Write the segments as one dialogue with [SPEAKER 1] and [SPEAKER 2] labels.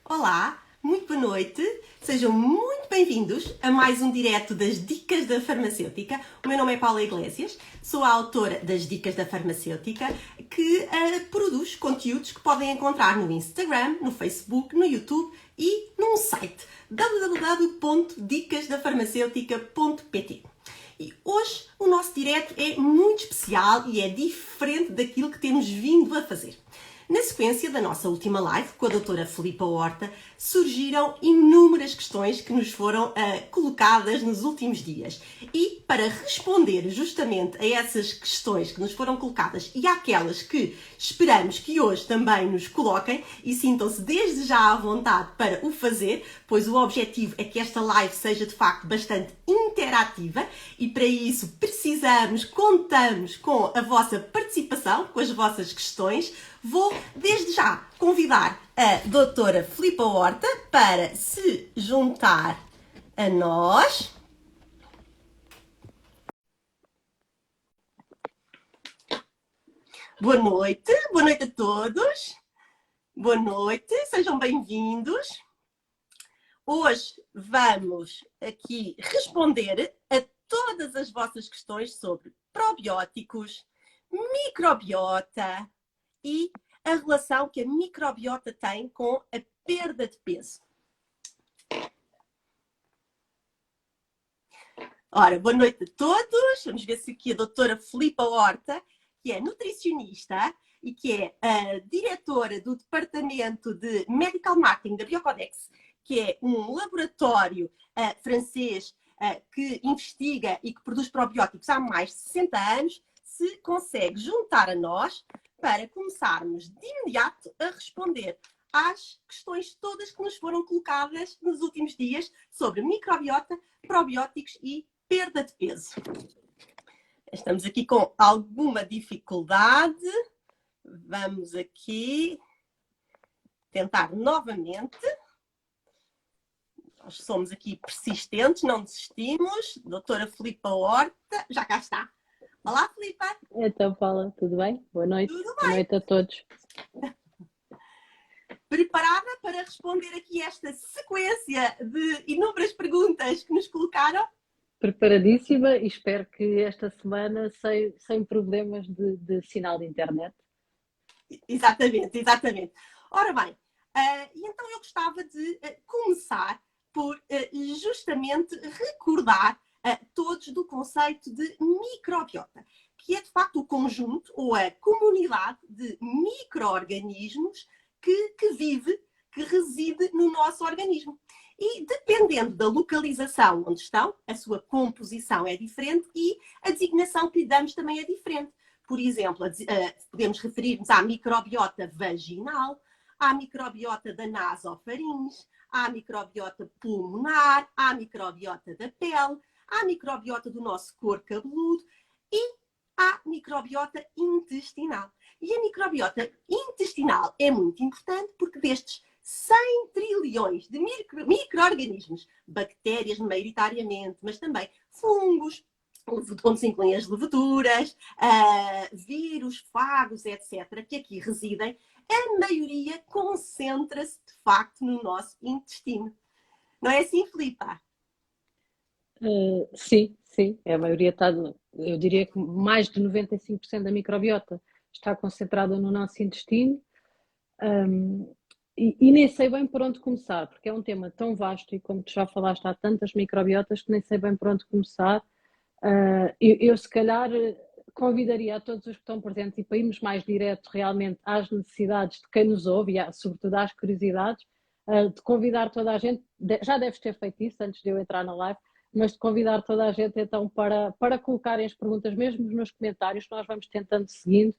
[SPEAKER 1] Olá, muito boa noite, sejam muito bem-vindos a mais um direto das Dicas da Farmacêutica. O meu nome é Paula Iglesias, sou a autora das Dicas da Farmacêutica, que produz conteúdos que podem encontrar no Instagram, no Facebook, no YouTube e num site www.dicasdafarmaceutica.pt. E hoje o nosso direto é muito especial e é diferente daquilo que temos vindo a fazer. Na sequência da nossa última live com a doutora Filipa Horta, surgiram inúmeras questões que nos foram colocadas nos últimos dias. E para responder justamente a essas questões que nos foram colocadas e àquelas que esperamos que hoje também nos coloquem, e sintam-se desde já à vontade para o fazer, pois o objetivo é que esta live seja de facto bastante interativa e para isso contamos com a vossa participação, com as vossas questões. Vou, desde já, convidar a doutora Filipa Horta para se juntar a nós. Boa noite a todos. Boa noite, sejam bem-vindos. Hoje vamos aqui responder a todas as vossas questões sobre probióticos, microbiota e a relação que a microbiota tem com a perda de peso. Ora, boa noite a todos. Vamos ver se aqui a doutora Filipa Horta, que é nutricionista e que é a diretora do Departamento de Medical Marketing da Biocodex, que é um laboratório francês que investiga e que produz probióticos há mais de 60 anos, se consegue juntar a nós para começarmos de imediato a responder às questões todas que nos foram colocadas nos últimos dias sobre microbiota, probióticos e perda de peso. Estamos aqui com alguma dificuldade. Vamos aqui tentar novamente. Nós somos aqui persistentes, não desistimos. Doutora Filipa Horta, já cá está. Olá, Filipa.
[SPEAKER 2] Então, Paula, tudo bem? Boa noite.
[SPEAKER 1] Tudo bem?
[SPEAKER 2] Boa noite a todos.
[SPEAKER 1] Preparada para responder aqui esta sequência de inúmeras perguntas que nos colocaram?
[SPEAKER 2] Preparadíssima e espero que esta semana sem problemas de sinal de internet.
[SPEAKER 1] Exatamente. Ora bem, e então eu gostava de começar por justamente recordar todos do conceito de microbiota, que é de facto o conjunto ou a comunidade de micro-organismos que reside no nosso organismo. E dependendo da localização onde estão, a sua composição é diferente e a designação que lhe damos também é diferente. Por exemplo, podemos referir-nos à microbiota vaginal, à microbiota da nasofaringe, à microbiota pulmonar, à microbiota da pele, à microbiota do nosso couro cabeludo e à microbiota intestinal. E a microbiota intestinal é muito importante porque destes 100 trilhões de micro-organismos, bactérias maioritariamente, mas também fungos, onde se incluem as leveduras, vírus, fagos, etc., que aqui residem, a maioria concentra-se, de facto, no nosso intestino. Não é assim, Filipa?
[SPEAKER 2] Sim. A maioria está, eu diria que mais de 95% da microbiota está concentrada no nosso intestino. E nem sei bem por onde começar, porque é um tema tão vasto e como tu já falaste, há tantas microbiotas que nem sei bem por onde começar. Eu se calhar convidaria a todos os que estão presentes e para irmos mais direto realmente às necessidades de quem nos ouve e sobretudo às curiosidades, de convidar toda a gente, já deves ter feito isso antes de eu entrar na live, mas de convidar toda a gente então para colocarem as perguntas mesmo nos comentários, que nós vamos tentando seguindo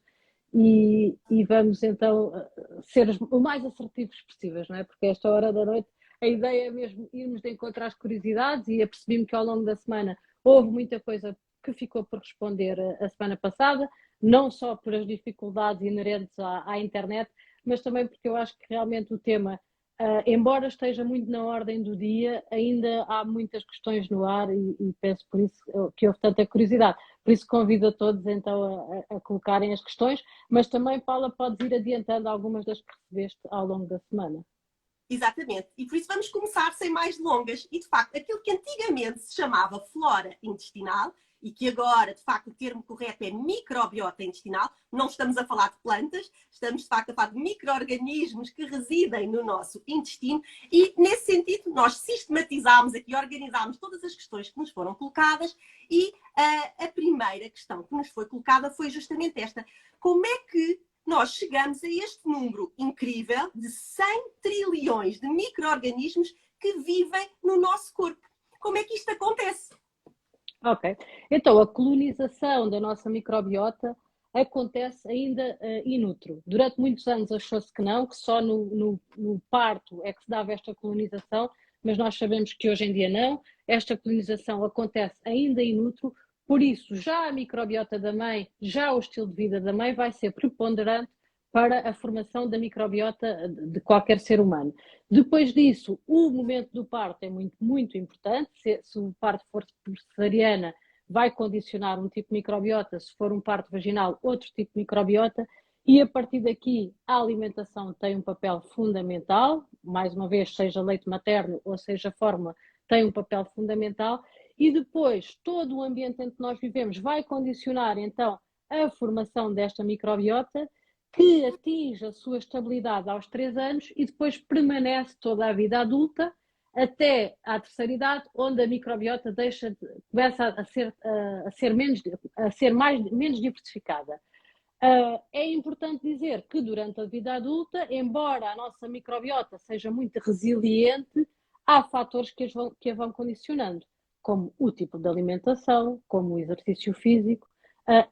[SPEAKER 2] e vamos então ser o mais assertivos possíveis, não é? Porque a esta hora da noite a ideia é mesmo irmos de encontro às curiosidades e apercebi-me que ao longo da semana houve muita coisa que ficou por responder a semana passada, não só por as dificuldades inerentes à internet, mas também porque eu acho que realmente o tema, embora esteja muito na ordem do dia, ainda há muitas questões no ar e penso por isso que houve tanta curiosidade. Por isso convido a todos então a colocarem as questões, mas também, Paula, podes ir adiantando algumas das que recebeste ao longo da semana.
[SPEAKER 1] Exatamente. E por isso vamos começar sem mais delongas. E, de facto, aquilo que antigamente se chamava flora intestinal e que agora, de facto, o termo correto é microbiota intestinal, não estamos a falar de plantas, estamos, de facto, a falar de micro-organismos que residem no nosso intestino e, nesse sentido, nós sistematizámos aqui, organizámos todas as questões que nos foram colocadas e a primeira questão que nos foi colocada foi justamente esta. Como é que nós chegamos a este número incrível de 100 trilhões de micro-organismos que vivem no nosso corpo? Como é que isto acontece?
[SPEAKER 2] Ok. Então, a colonização da nossa microbiota acontece ainda in utero. Durante muitos anos achou-se que não, que só no parto é que se dava esta colonização, mas nós sabemos que hoje em dia não. Esta colonização acontece ainda in utero, por isso já a microbiota da mãe, já o estilo de vida da mãe vai ser preponderante para a formação da microbiota de qualquer ser humano. Depois disso, o momento do parto é muito, muito importante. Se o parto for por cesariana, vai condicionar um tipo de microbiota. Se for um parto vaginal, outro tipo de microbiota. E a partir daqui, a alimentação tem um papel fundamental. Mais uma vez, seja leite materno ou seja fórmula, tem um papel fundamental. E depois, todo o ambiente em que nós vivemos vai condicionar, então, a formação desta microbiota, que atinge a sua estabilidade aos 3 anos e depois permanece toda a vida adulta até à terceira idade, onde a microbiota começa a ser menos diversificada. É importante dizer que durante a vida adulta, embora a nossa microbiota seja muito resiliente, há fatores que a vão condicionando, como o tipo de alimentação, como o exercício físico,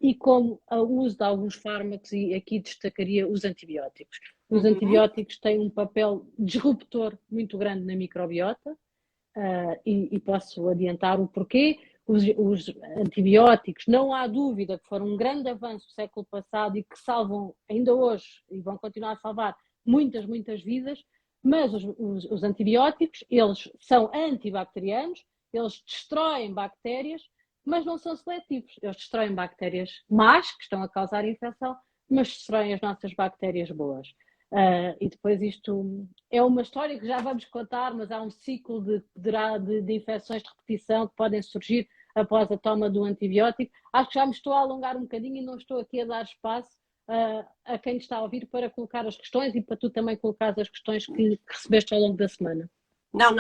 [SPEAKER 2] e como o uso de alguns fármacos, e aqui destacaria os antibióticos. Os antibióticos têm um papel disruptor muito grande na microbiota, e posso adiantar o porquê. Os antibióticos, não há dúvida que foram um grande avanço do século passado e que salvam ainda hoje, e vão continuar a salvar muitas, muitas vidas, mas os antibióticos, eles são antibacterianos, eles destroem bactérias, mas não são seletivos. Eles destroem bactérias más, que estão a causar infecção, mas destroem as nossas bactérias boas. E depois isto é uma história que já vamos contar, mas há um ciclo de infecções de repetição que podem surgir após a toma do antibiótico. Acho que já me estou a alongar um bocadinho e não estou aqui a dar espaço a quem está a ouvir para colocar as questões e para tu também colocar as questões que recebeste ao longo da semana.
[SPEAKER 1] Não,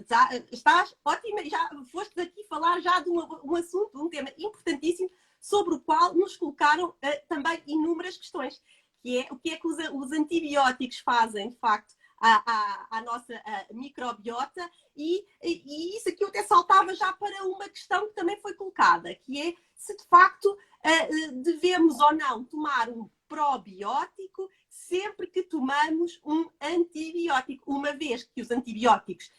[SPEAKER 1] já estás ótima, já foste aqui falar já de um assunto, um tema importantíssimo, sobre o qual nos colocaram também inúmeras questões, que é o que é que os antibióticos fazem, de facto, à nossa microbiota, e isso aqui eu até saltava já para uma questão que também foi colocada, que é se de facto devemos ou não tomar um probiótico sempre que tomamos um antibiótico, uma vez que os antibióticos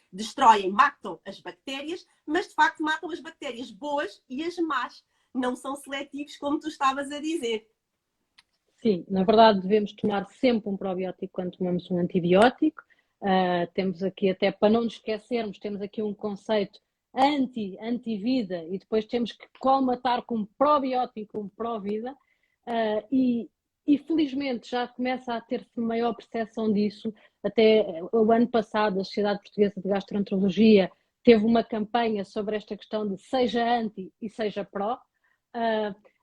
[SPEAKER 1] matam as bactérias, mas de facto matam as bactérias boas e as más, não são seletivos, como tu estavas a dizer.
[SPEAKER 2] Sim, na verdade devemos tomar sempre um probiótico quando tomamos um antibiótico. Temos aqui, até para não nos esquecermos, temos aqui um conceito anti-vida e depois temos que colmatar com um probiótico, um pró-vida. E felizmente já começa a ter-se maior percepção disso. Até o ano passado a Sociedade Portuguesa de Gastroenterologia teve uma campanha sobre esta questão de seja anti e seja pró.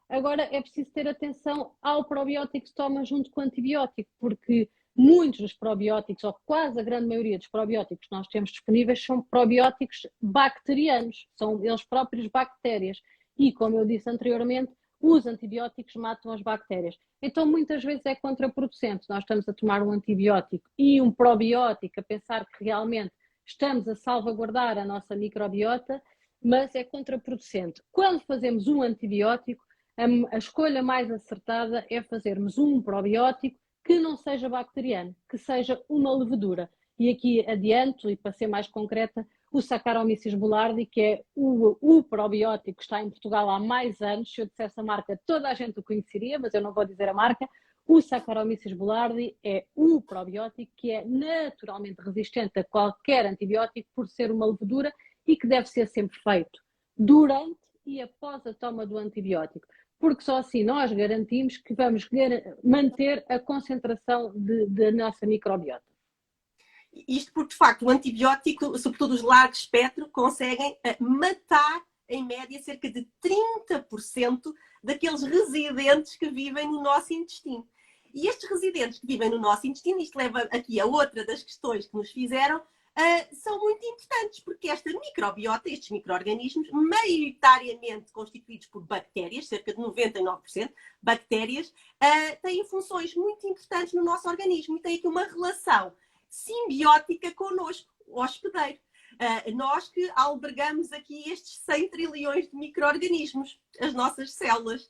[SPEAKER 2] Agora é preciso ter atenção ao probiótico que se toma junto com o antibiótico, porque muitos dos probióticos, ou quase a grande maioria dos probióticos que nós temos disponíveis, são probióticos bacterianos, são eles próprios bactérias. E, como eu disse anteriormente, os antibióticos matam as bactérias. Então, muitas vezes é contraproducente. Nós estamos a tomar um antibiótico e um probiótico, a pensar que realmente estamos a salvaguardar a nossa microbiota, mas é contraproducente. Quando fazemos um antibiótico, a escolha mais acertada é fazermos um probiótico que não seja bacteriano, que seja uma levedura. E aqui adianto, e para ser mais concreta, o Saccharomyces boulardii, que é o probiótico que está em Portugal há mais anos. Se eu dissesse a marca, toda a gente o conheceria, mas eu não vou dizer a marca. O Saccharomyces boulardii é o probiótico que é naturalmente resistente a qualquer antibiótico por ser uma levedura e que deve ser sempre feito durante e após a toma do antibiótico, porque só assim nós garantimos que vamos manter a concentração da nossa microbiota.
[SPEAKER 1] Isto porque, de facto, o antibiótico, sobretudo os largo espectro, conseguem matar, em média, cerca de 30% daqueles residentes que vivem no nosso intestino. E estes residentes que vivem no nosso intestino, isto leva aqui a outra das questões que nos fizeram, são muito importantes, porque esta microbiota, estes micro-organismos, maioritariamente constituídos por bactérias, cerca de 99% bactérias, têm funções muito importantes no nosso organismo e têm aqui uma relação simbiótica connosco, o hospedeiro. Nós que albergamos aqui estes 100 trilhões de micro-organismos, as nossas células.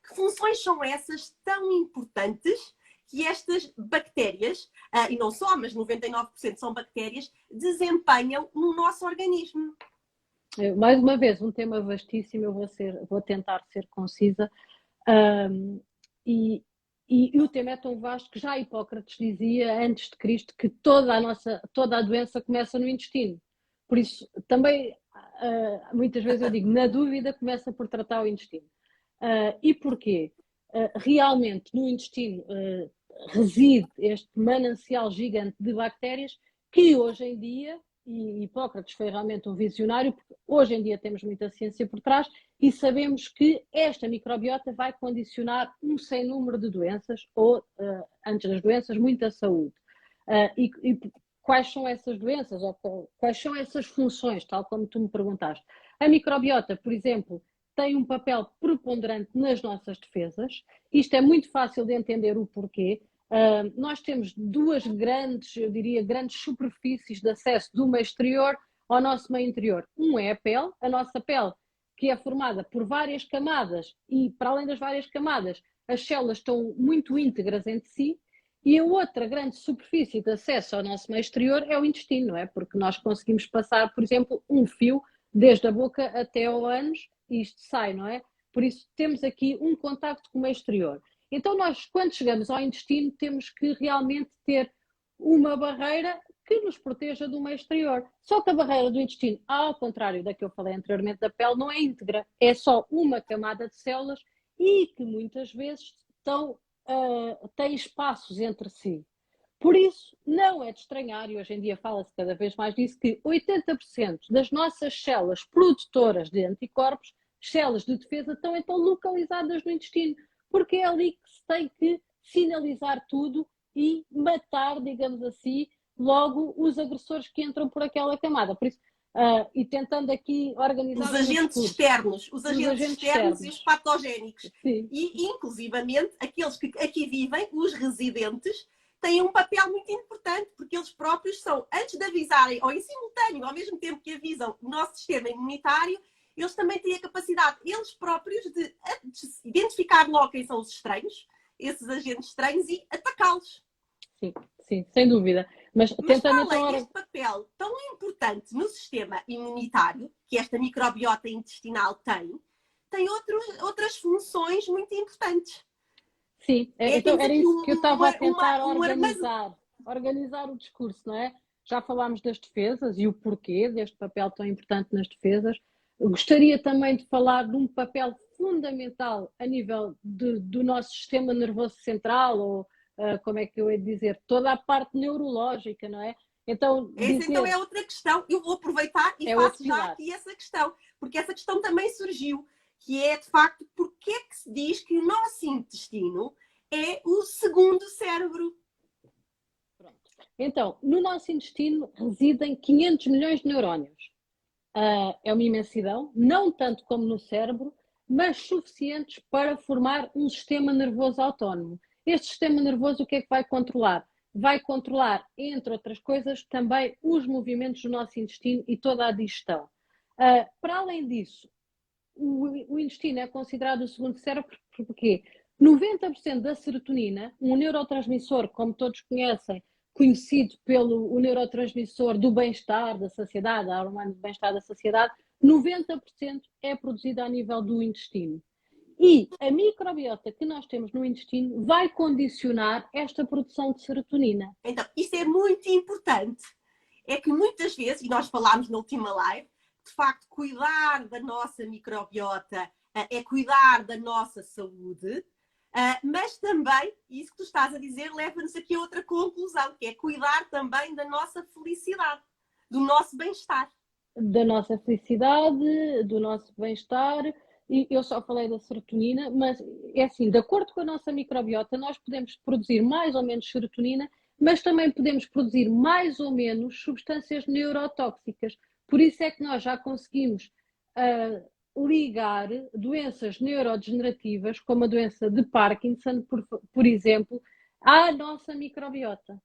[SPEAKER 1] Que funções são essas tão importantes que estas bactérias, e não só, mas 99% são bactérias, desempenham no nosso organismo?
[SPEAKER 2] Mais uma vez, um tema vastíssimo, eu vou tentar ser concisa. E o tema é tão vasto que já Hipócrates dizia, antes de Cristo, que toda a doença começa no intestino. Por isso, também, muitas vezes eu digo, na dúvida, começa por tratar o intestino. E porquê? Realmente, no intestino reside este manancial gigante de bactérias que hoje em dia, e Hipócrates foi realmente um visionário, porque hoje em dia temos muita ciência por trás e sabemos que esta microbiota vai condicionar um sem número de doenças ou, antes das doenças, muita saúde. E quais são essas doenças ou quais são essas funções, tal como tu me perguntaste? A microbiota, por exemplo, tem um papel preponderante nas nossas defesas. Isto é muito fácil de entender o porquê. Nós temos duas grandes, eu diria, grandes superfícies de acesso do meio exterior ao nosso meio interior. Um é a nossa pele, que é formada por várias camadas e, para além das várias camadas, as células estão muito íntegras entre si. E a outra grande superfície de acesso ao nosso meio exterior é o intestino, não é? Porque nós conseguimos passar, por exemplo, um fio desde a boca até ao ânus e isto sai, não é? Por isso temos aqui um contacto com o meio exterior. Então nós, quando chegamos ao intestino, temos que realmente ter uma barreira que nos proteja do meio exterior. Só que a barreira do intestino, ao contrário da que eu falei anteriormente da pele, não é íntegra. É só uma camada de células e que muitas vezes têm espaços entre si. Por isso, não é de estranhar, e hoje em dia fala-se cada vez mais disso, que 80% das nossas células produtoras de anticorpos, células de defesa, estão então localizadas no intestino, porque é ali que se tem que sinalizar tudo e matar, digamos assim, logo os agressores que entram por aquela camada. Por isso, e tentando aqui organizar
[SPEAKER 1] os agentes externos, os agentes externos e os patogénicos.
[SPEAKER 2] Sim.
[SPEAKER 1] E, inclusivamente, aqueles que aqui vivem, os residentes, têm um papel muito importante, porque eles próprios são, antes de avisarem, ou em simultâneo, ao mesmo tempo que avisam o nosso sistema imunitário, eles também têm a capacidade, eles próprios, de identificar logo quem são os estranhos, esses agentes estranhos, e atacá-los.
[SPEAKER 2] Sim, sim, sem dúvida. Mas tentando
[SPEAKER 1] para além deste papel tão importante no sistema imunitário, que esta microbiota intestinal tem outras funções muito importantes.
[SPEAKER 2] Sim, então era isso que eu estava a tentar organizar o discurso, não é? Já falámos das defesas e o porquê deste papel tão importante nas defesas. Gostaria também de falar de um papel fundamental a nível do nosso sistema nervoso central, ou como é que eu ia dizer, toda a parte neurológica, não é?
[SPEAKER 1] Então, então é outra questão. Eu vou aproveitar e faço já aqui essa questão, porque essa questão também surgiu, que é, de facto, porque é que se diz que o nosso intestino é o segundo cérebro?
[SPEAKER 2] Pronto. Então, no nosso intestino residem 500 milhões de neurónios. É uma imensidão, não tanto como no cérebro, mas suficientes para formar um sistema nervoso autónomo. Este sistema nervoso o que é que vai controlar? Vai controlar, entre outras coisas, também os movimentos do nosso intestino e toda a digestão. Para além disso, o intestino é considerado o segundo cérebro porque 90% da serotonina, um neurotransmissor, como todos conhecem, conhecido pelo neurotransmissor do bem-estar, da saciedade, a hormona do bem-estar da saciedade, 90% é produzido a nível do intestino. E a microbiota que nós temos no intestino vai condicionar esta produção de serotonina.
[SPEAKER 1] Então, isso é muito importante. É que muitas vezes, e nós falámos na última live, de facto, cuidar da nossa microbiota é cuidar da nossa saúde. Mas também, isso que tu estás a dizer, leva-nos aqui a outra conclusão, que é cuidar também da nossa felicidade, do nosso bem-estar.
[SPEAKER 2] Da nossa felicidade, do nosso bem-estar. E eu só falei da serotonina, mas é assim, de acordo com a nossa microbiota, nós podemos produzir mais ou menos serotonina, mas também podemos produzir mais ou menos substâncias neurotóxicas. Por isso é que nós já conseguimos ligar doenças neurodegenerativas, como a doença de Parkinson, por exemplo, à nossa microbiota.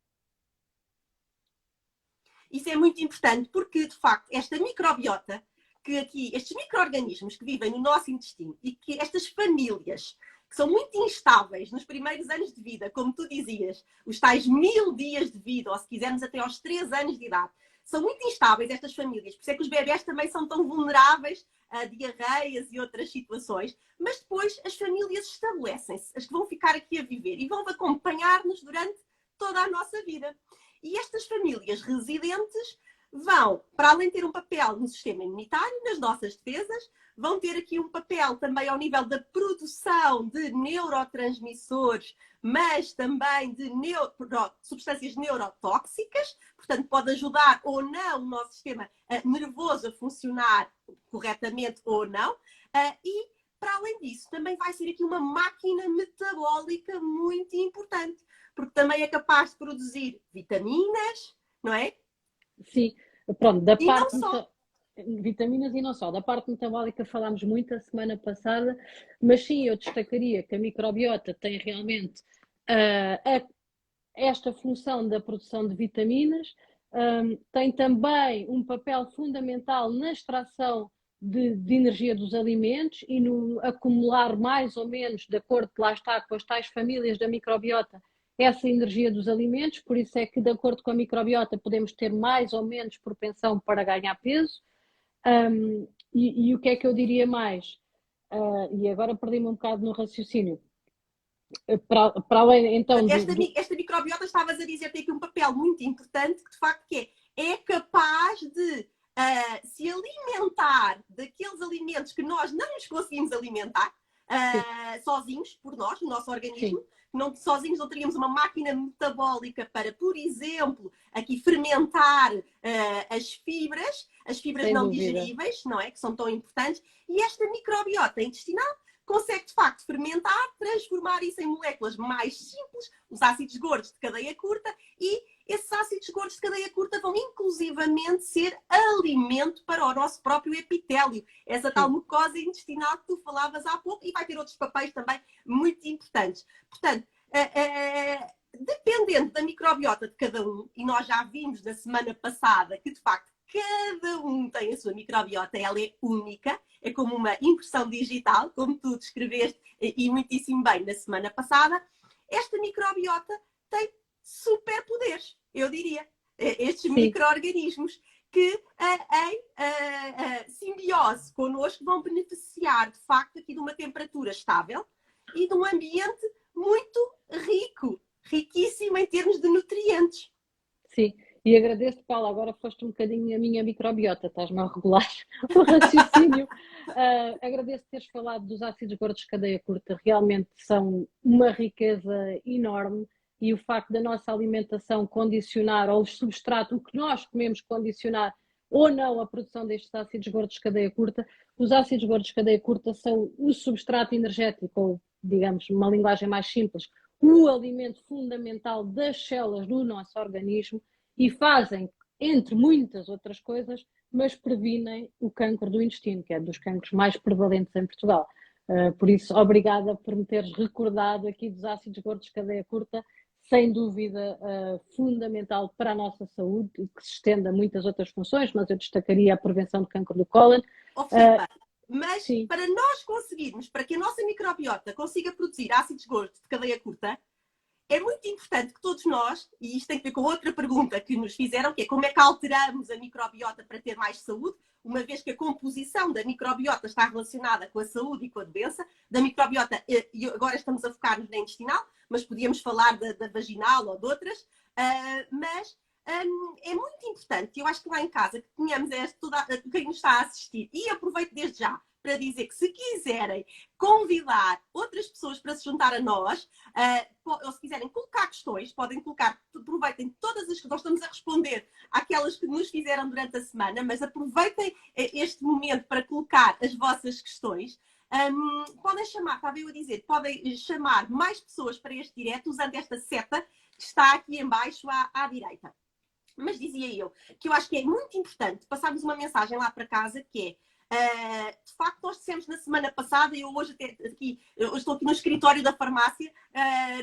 [SPEAKER 1] Isso é muito importante porque, de facto, esta microbiota, que aqui, estes micro-organismos que vivem no nosso intestino e que estas famílias que são muito instáveis nos primeiros anos de vida, como tu dizias, os tais 1000 dias de vida, ou se quisermos até aos 3 anos de idade, são muito instáveis estas famílias. Por isso é que os bebés também são tão vulneráveis a diarreias e outras situações. Mas depois as famílias estabelecem-se, as que vão ficar aqui a viver e vão acompanhar-nos durante toda a nossa vida. E estas famílias residentes vão, para além de ter um papel no sistema imunitário, nas nossas defesas, vão ter aqui um papel também ao nível da produção de neurotransmissores, mas também de substâncias neurotóxicas, portanto pode ajudar ou não o nosso sistema nervoso a funcionar corretamente ou não, e para além disso também vai ser aqui uma máquina metabólica muito importante, porque também é capaz de produzir vitaminas, não é?
[SPEAKER 2] Sim, pronto, da
[SPEAKER 1] E
[SPEAKER 2] parte
[SPEAKER 1] não só.
[SPEAKER 2] vitaminas e não só, da parte metabólica falámos muito a semana passada, mas sim, eu destacaria que a microbiota tem realmente esta função da produção de vitaminas, tem também um papel fundamental na extração de energia dos alimentos e no acumular mais ou menos, de acordo, lá está, com as tais famílias da microbiota, essa energia dos alimentos, por isso é que, de acordo com a microbiota, podemos ter mais ou menos propensão para ganhar peso. E o que é que eu diria mais? E agora perdi-me um bocado no raciocínio. Para além, então,
[SPEAKER 1] Esta microbiota, estavas a dizer, tem aqui um papel muito importante, que de facto é capaz de se alimentar daqueles alimentos que nós não nos conseguimos alimentar sozinhos, por nós, no nosso organismo. Não, sozinhos não teríamos uma máquina metabólica para, por exemplo, aqui fermentar as fibras
[SPEAKER 2] sem
[SPEAKER 1] não
[SPEAKER 2] dúvida,
[SPEAKER 1] digeríveis, não é? Que são tão importantes. E esta microbiota intestinal consegue, de facto, fermentar, transformar isso em moléculas mais simples, os ácidos gordos de cadeia curta, e esses ácidos gordos de cadeia curta vão inclusivamente ser alimento para o nosso próprio epitélio, essa tal mucosa intestinal que tu falavas há pouco, e vai ter outros papéis também muito importantes. Portanto, dependendo da microbiota de cada um, e nós já vimos na semana passada que, de facto, cada um tem a sua microbiota, ela é única, é como uma impressão digital, como tu descreveste e muitíssimo bem na semana passada. Esta microbiota tem superpoderes, eu diria. Estes micro-organismos que em simbiose connosco vão beneficiar, de facto, aqui de uma temperatura estável e de um ambiente muito rico, riquíssimo em termos de nutrientes.
[SPEAKER 2] Sim. E agradeço, Paula, agora foste um bocadinho a minha microbiota, estás-me a regular o raciocínio. Agradeço teres falado dos ácidos gordos de cadeia curta, realmente são uma riqueza enorme e o facto da nossa alimentação condicionar, ou o substrato, o que nós comemos condicionar ou não a produção destes ácidos gordos de cadeia curta. Os ácidos gordos de cadeia curta são o substrato energético, ou digamos, uma linguagem mais simples, o alimento fundamental das células do nosso organismo, e fazem, entre muitas outras coisas, mas previnem o cancro do intestino, que é dos cancros mais prevalentes em Portugal. Por isso, obrigada por me teres recordado aqui dos ácidos gordos de cadeia curta, sem dúvida fundamental para a nossa saúde, e que se estende a muitas outras funções, mas eu destacaria a prevenção do cancro do cólon.
[SPEAKER 1] Mas para nós conseguirmos, para que a nossa microbiota consiga produzir ácidos gordos de cadeia curta, é muito importante que todos nós, e isto tem a ver com outra pergunta que nos fizeram, que é como é que alteramos a microbiota para ter mais saúde, uma vez que a composição da microbiota está relacionada com a saúde e com a doença, da microbiota, e agora estamos a focar-nos na intestinal, mas podíamos falar da vaginal ou de outras, mas é muito importante, eu acho que lá em casa, que tenhamos quem nos está a assistir, e aproveito desde já para dizer que se quiserem convidar outras pessoas para se juntar a nós, ou se quiserem colocar questões, podem colocar, aproveitem todas as que nós estamos a responder àquelas que nos fizeram durante a semana, mas aproveitem este momento para colocar as vossas questões. Podem chamar, estava eu a dizer, podem chamar mais pessoas para este direto usando esta seta que está aqui em baixo à direita. Mas dizia eu que eu acho que é muito importante passarmos uma mensagem lá para casa que é, de facto, nós dissemos na semana passada, e eu hoje eu estou aqui no escritório da farmácia,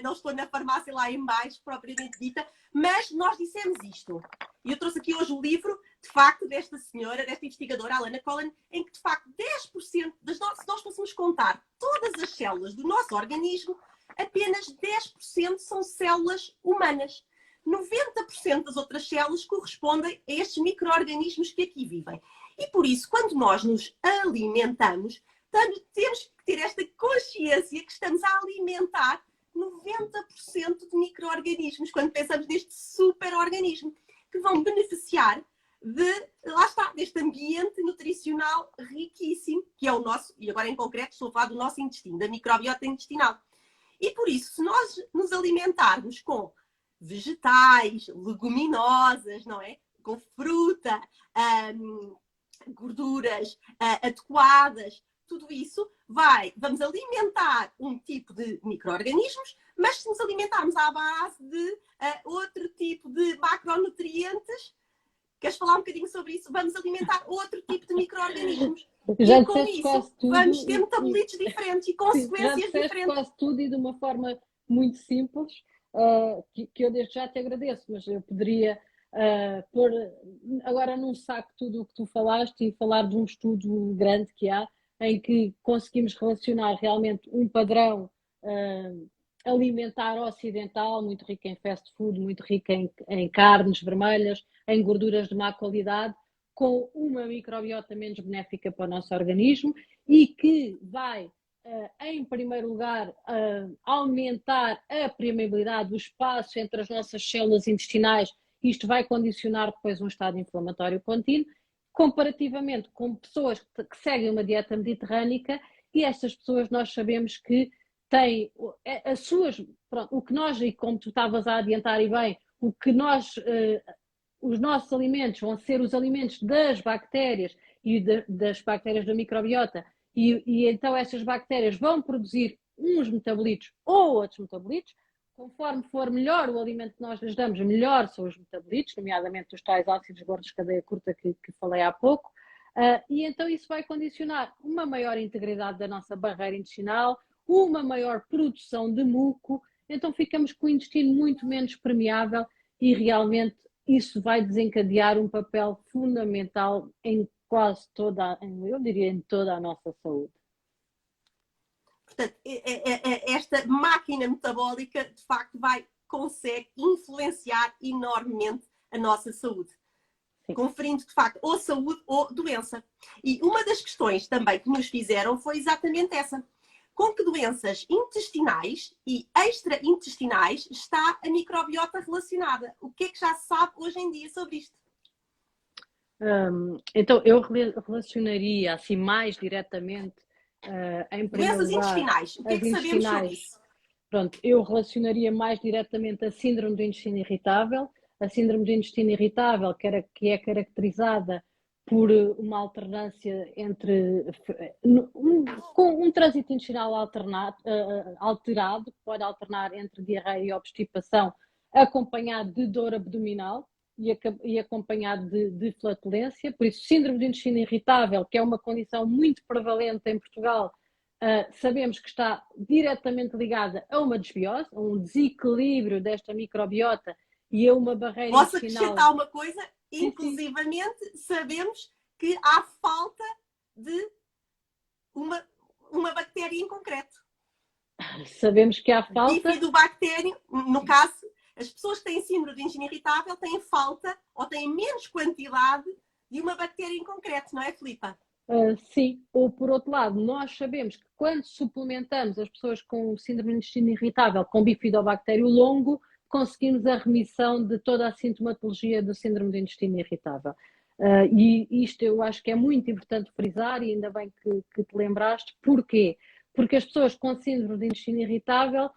[SPEAKER 1] não estou na farmácia lá em baixo, propriamente dita, mas nós dissemos isto. E eu trouxe aqui hoje o livro, de facto, desta senhora, desta investigadora, Alana Cohen, em que, de facto, 10% se nós fôssemos contar todas as células do nosso organismo, apenas 10% são células humanas. 90% das outras células correspondem a estes micro-organismos que aqui vivem. E por isso, quando nós nos alimentamos, temos que ter esta consciência que estamos a alimentar 90% de micro-organismos, quando pensamos neste super-organismo, que vão beneficiar lá está, deste ambiente nutricional riquíssimo, que é o nosso, e agora em concreto estou a falar do nosso intestino, da microbiota intestinal. E por isso, se nós nos alimentarmos com vegetais, leguminosas, não é? Com fruta, gorduras adequadas, tudo isso vamos alimentar um tipo de micro-organismos, mas se nos alimentarmos à base de outro tipo de macronutrientes, queres falar um bocadinho sobre isso? Vamos alimentar outro tipo de micro-organismos.
[SPEAKER 2] Já
[SPEAKER 1] e com isso vamos ter metabolitos diferentes e consequências diferentes.
[SPEAKER 2] Quase tudo e de uma forma muito simples, que eu desde já te agradeço, mas eu poderia pôr agora num saco tudo o que tu falaste e falar de um estudo grande que há, em que conseguimos relacionar realmente um padrão alimentar ocidental, muito rico em fast food, muito rico em carnes vermelhas, em gorduras de má qualidade, com uma microbiota menos benéfica para o nosso organismo e que vai, em primeiro lugar, aumentar a permeabilidade do espaço entre as nossas células intestinais. Isto vai condicionar depois um estado inflamatório contínuo, comparativamente com pessoas que seguem uma dieta mediterrânica, e estas pessoas nós sabemos que têm as suas, pronto, o que nós, e como tu estavas a adiantar e bem, o que nós, os nossos alimentos vão ser os alimentos das bactérias e das bactérias da microbiota, e então essas bactérias vão produzir uns metabolitos ou outros metabolitos. Conforme for melhor o alimento que nós lhes damos, melhor são os metabolitos, nomeadamente os tais ácidos gordos de cadeia curta que falei há pouco, e então isso vai condicionar uma maior integridade da nossa barreira intestinal, uma maior produção de muco, então ficamos com o intestino muito menos permeável e realmente isso vai desencadear um papel fundamental em quase toda, eu diria em toda a nossa saúde.
[SPEAKER 1] Portanto, esta máquina metabólica, de facto, consegue influenciar enormemente a nossa saúde. Sim. Conferindo, de facto, ou saúde ou doença. E uma das questões também que nos fizeram foi exatamente essa. Com que doenças intestinais e extraintestinais está a microbiota relacionada? O que é que já se sabe hoje em dia sobre isto?
[SPEAKER 2] Então, eu relacionaria assim mais diretamente em primeiro
[SPEAKER 1] doenças
[SPEAKER 2] lugar,
[SPEAKER 1] intestinais. O que é que sabemos sobre isso?
[SPEAKER 2] Pronto, eu relacionaria mais diretamente a síndrome do intestino irritável. A síndrome do intestino irritável, que é caracterizada por uma alternância entre com um trânsito intestinal alterado, pode alternar entre diarreia e obstipação, acompanhado de dor abdominal e acompanhado de flatulência. Por isso, síndrome do intestino irritável, que é uma condição muito prevalente em Portugal, sabemos que está diretamente ligada a uma desbiose, a um desequilíbrio desta microbiota e a uma barreira intestinal.
[SPEAKER 1] Posso acrescentar uma coisa? Inclusivamente, sabemos que há falta de uma bactéria em concreto.
[SPEAKER 2] Sabemos que há falta.
[SPEAKER 1] Bifidobactério, no caso, as pessoas que têm síndrome de intestino irritável têm falta ou têm menos quantidade de uma bactéria em concreto, não é, Filipa?
[SPEAKER 2] Sim, ou por outro lado, nós sabemos que quando suplementamos as pessoas com síndrome de intestino irritável com bifidobactério longo, conseguimos a remissão de toda a sintomatologia do síndrome do intestino irritável. E isto eu acho que é muito importante frisar, e ainda bem que te lembraste. Porquê? Porque as pessoas com síndrome de intestino irritável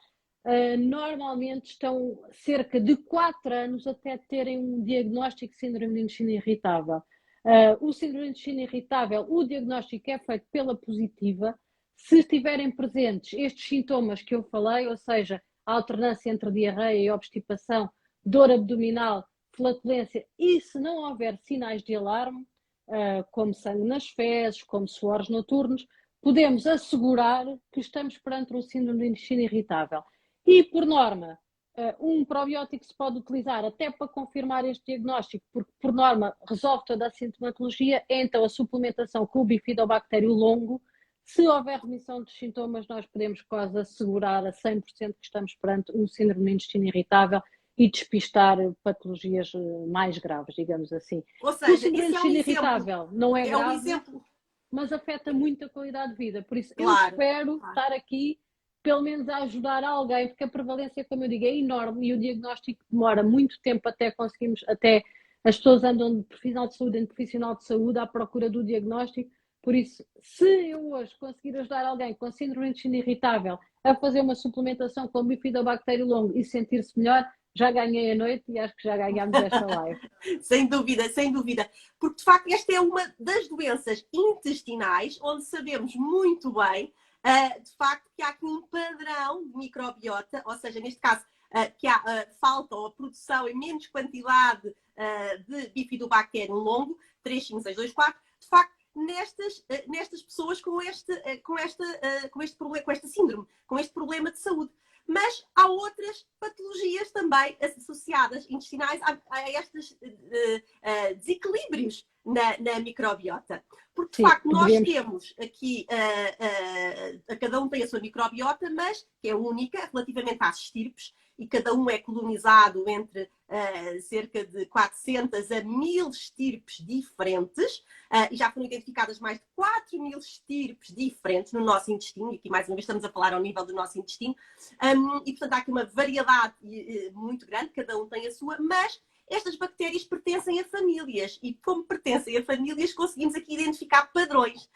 [SPEAKER 2] normalmente estão cerca de 4 anos até terem um diagnóstico de síndrome de intestino irritável. O síndrome de intestino irritável, o diagnóstico é feito pela positiva. Se estiverem presentes estes sintomas que eu falei, ou seja, a alternância entre diarreia e obstipação, dor abdominal, flatulência, e se não houver sinais de alarme, como sangue nas fezes, como suores noturnos, podemos assegurar que estamos perante um síndrome de intestino irritável. E, por norma, um probiótico se pode utilizar até para confirmar este diagnóstico, porque, por norma, resolve toda a sintomatologia, é então a suplementação com o bifidobactério longo. Se houver remissão dos sintomas, nós podemos quase assegurar a 100% que estamos perante um síndrome de intestino irritável e despistar patologias mais graves, digamos assim.
[SPEAKER 1] Ou
[SPEAKER 2] O
[SPEAKER 1] seja,
[SPEAKER 2] síndrome de
[SPEAKER 1] esse é um
[SPEAKER 2] intestino
[SPEAKER 1] exemplo.
[SPEAKER 2] irritável não é
[SPEAKER 1] É um
[SPEAKER 2] grave,
[SPEAKER 1] exemplo.
[SPEAKER 2] mas afeta muito a qualidade de vida. Por isso, eu
[SPEAKER 1] Claro,
[SPEAKER 2] espero
[SPEAKER 1] claro.
[SPEAKER 2] estar aqui, pelo menos a ajudar alguém, porque a prevalência, como eu digo, é enorme e o diagnóstico demora muito tempo até conseguirmos, até as pessoas andam de profissional de saúde em profissional de saúde à procura do diagnóstico. Por isso, se eu hoje conseguir ajudar alguém com síndrome de intestino irritável a fazer uma suplementação com bifidobactério longo e sentir-se melhor, já ganhei a noite e acho que já ganhámos esta live.
[SPEAKER 1] Sem dúvida, sem dúvida. Porque, de facto, esta é uma das doenças intestinais onde sabemos muito bem, de facto, que há aqui um padrão de microbiota, ou seja, neste caso, que há falta ou a produção em menos quantidade de bifidobacterium longo, 3, 5, 6, 2, 4, de facto, nestas pessoas com este problema, com esta síndrome, com este problema de saúde. Mas há outras patologias também associadas intestinais a estes desequilíbrios na microbiota. Porque, de
[SPEAKER 2] Sim,
[SPEAKER 1] facto, nós
[SPEAKER 2] poderíamos.
[SPEAKER 1] temos aqui, cada um tem a sua microbiota, mas que é única relativamente às estirpes, e cada um é colonizado entre cerca de 400 a 1000 estirpes diferentes, e já foram identificadas mais de 4.000 estirpes diferentes no nosso intestino, e aqui mais uma vez estamos a falar ao nível do nosso intestino, e portanto há aqui uma variedade muito grande, cada um tem a sua, mas estas bactérias pertencem a famílias, e como pertencem a famílias, conseguimos aqui identificar padrões.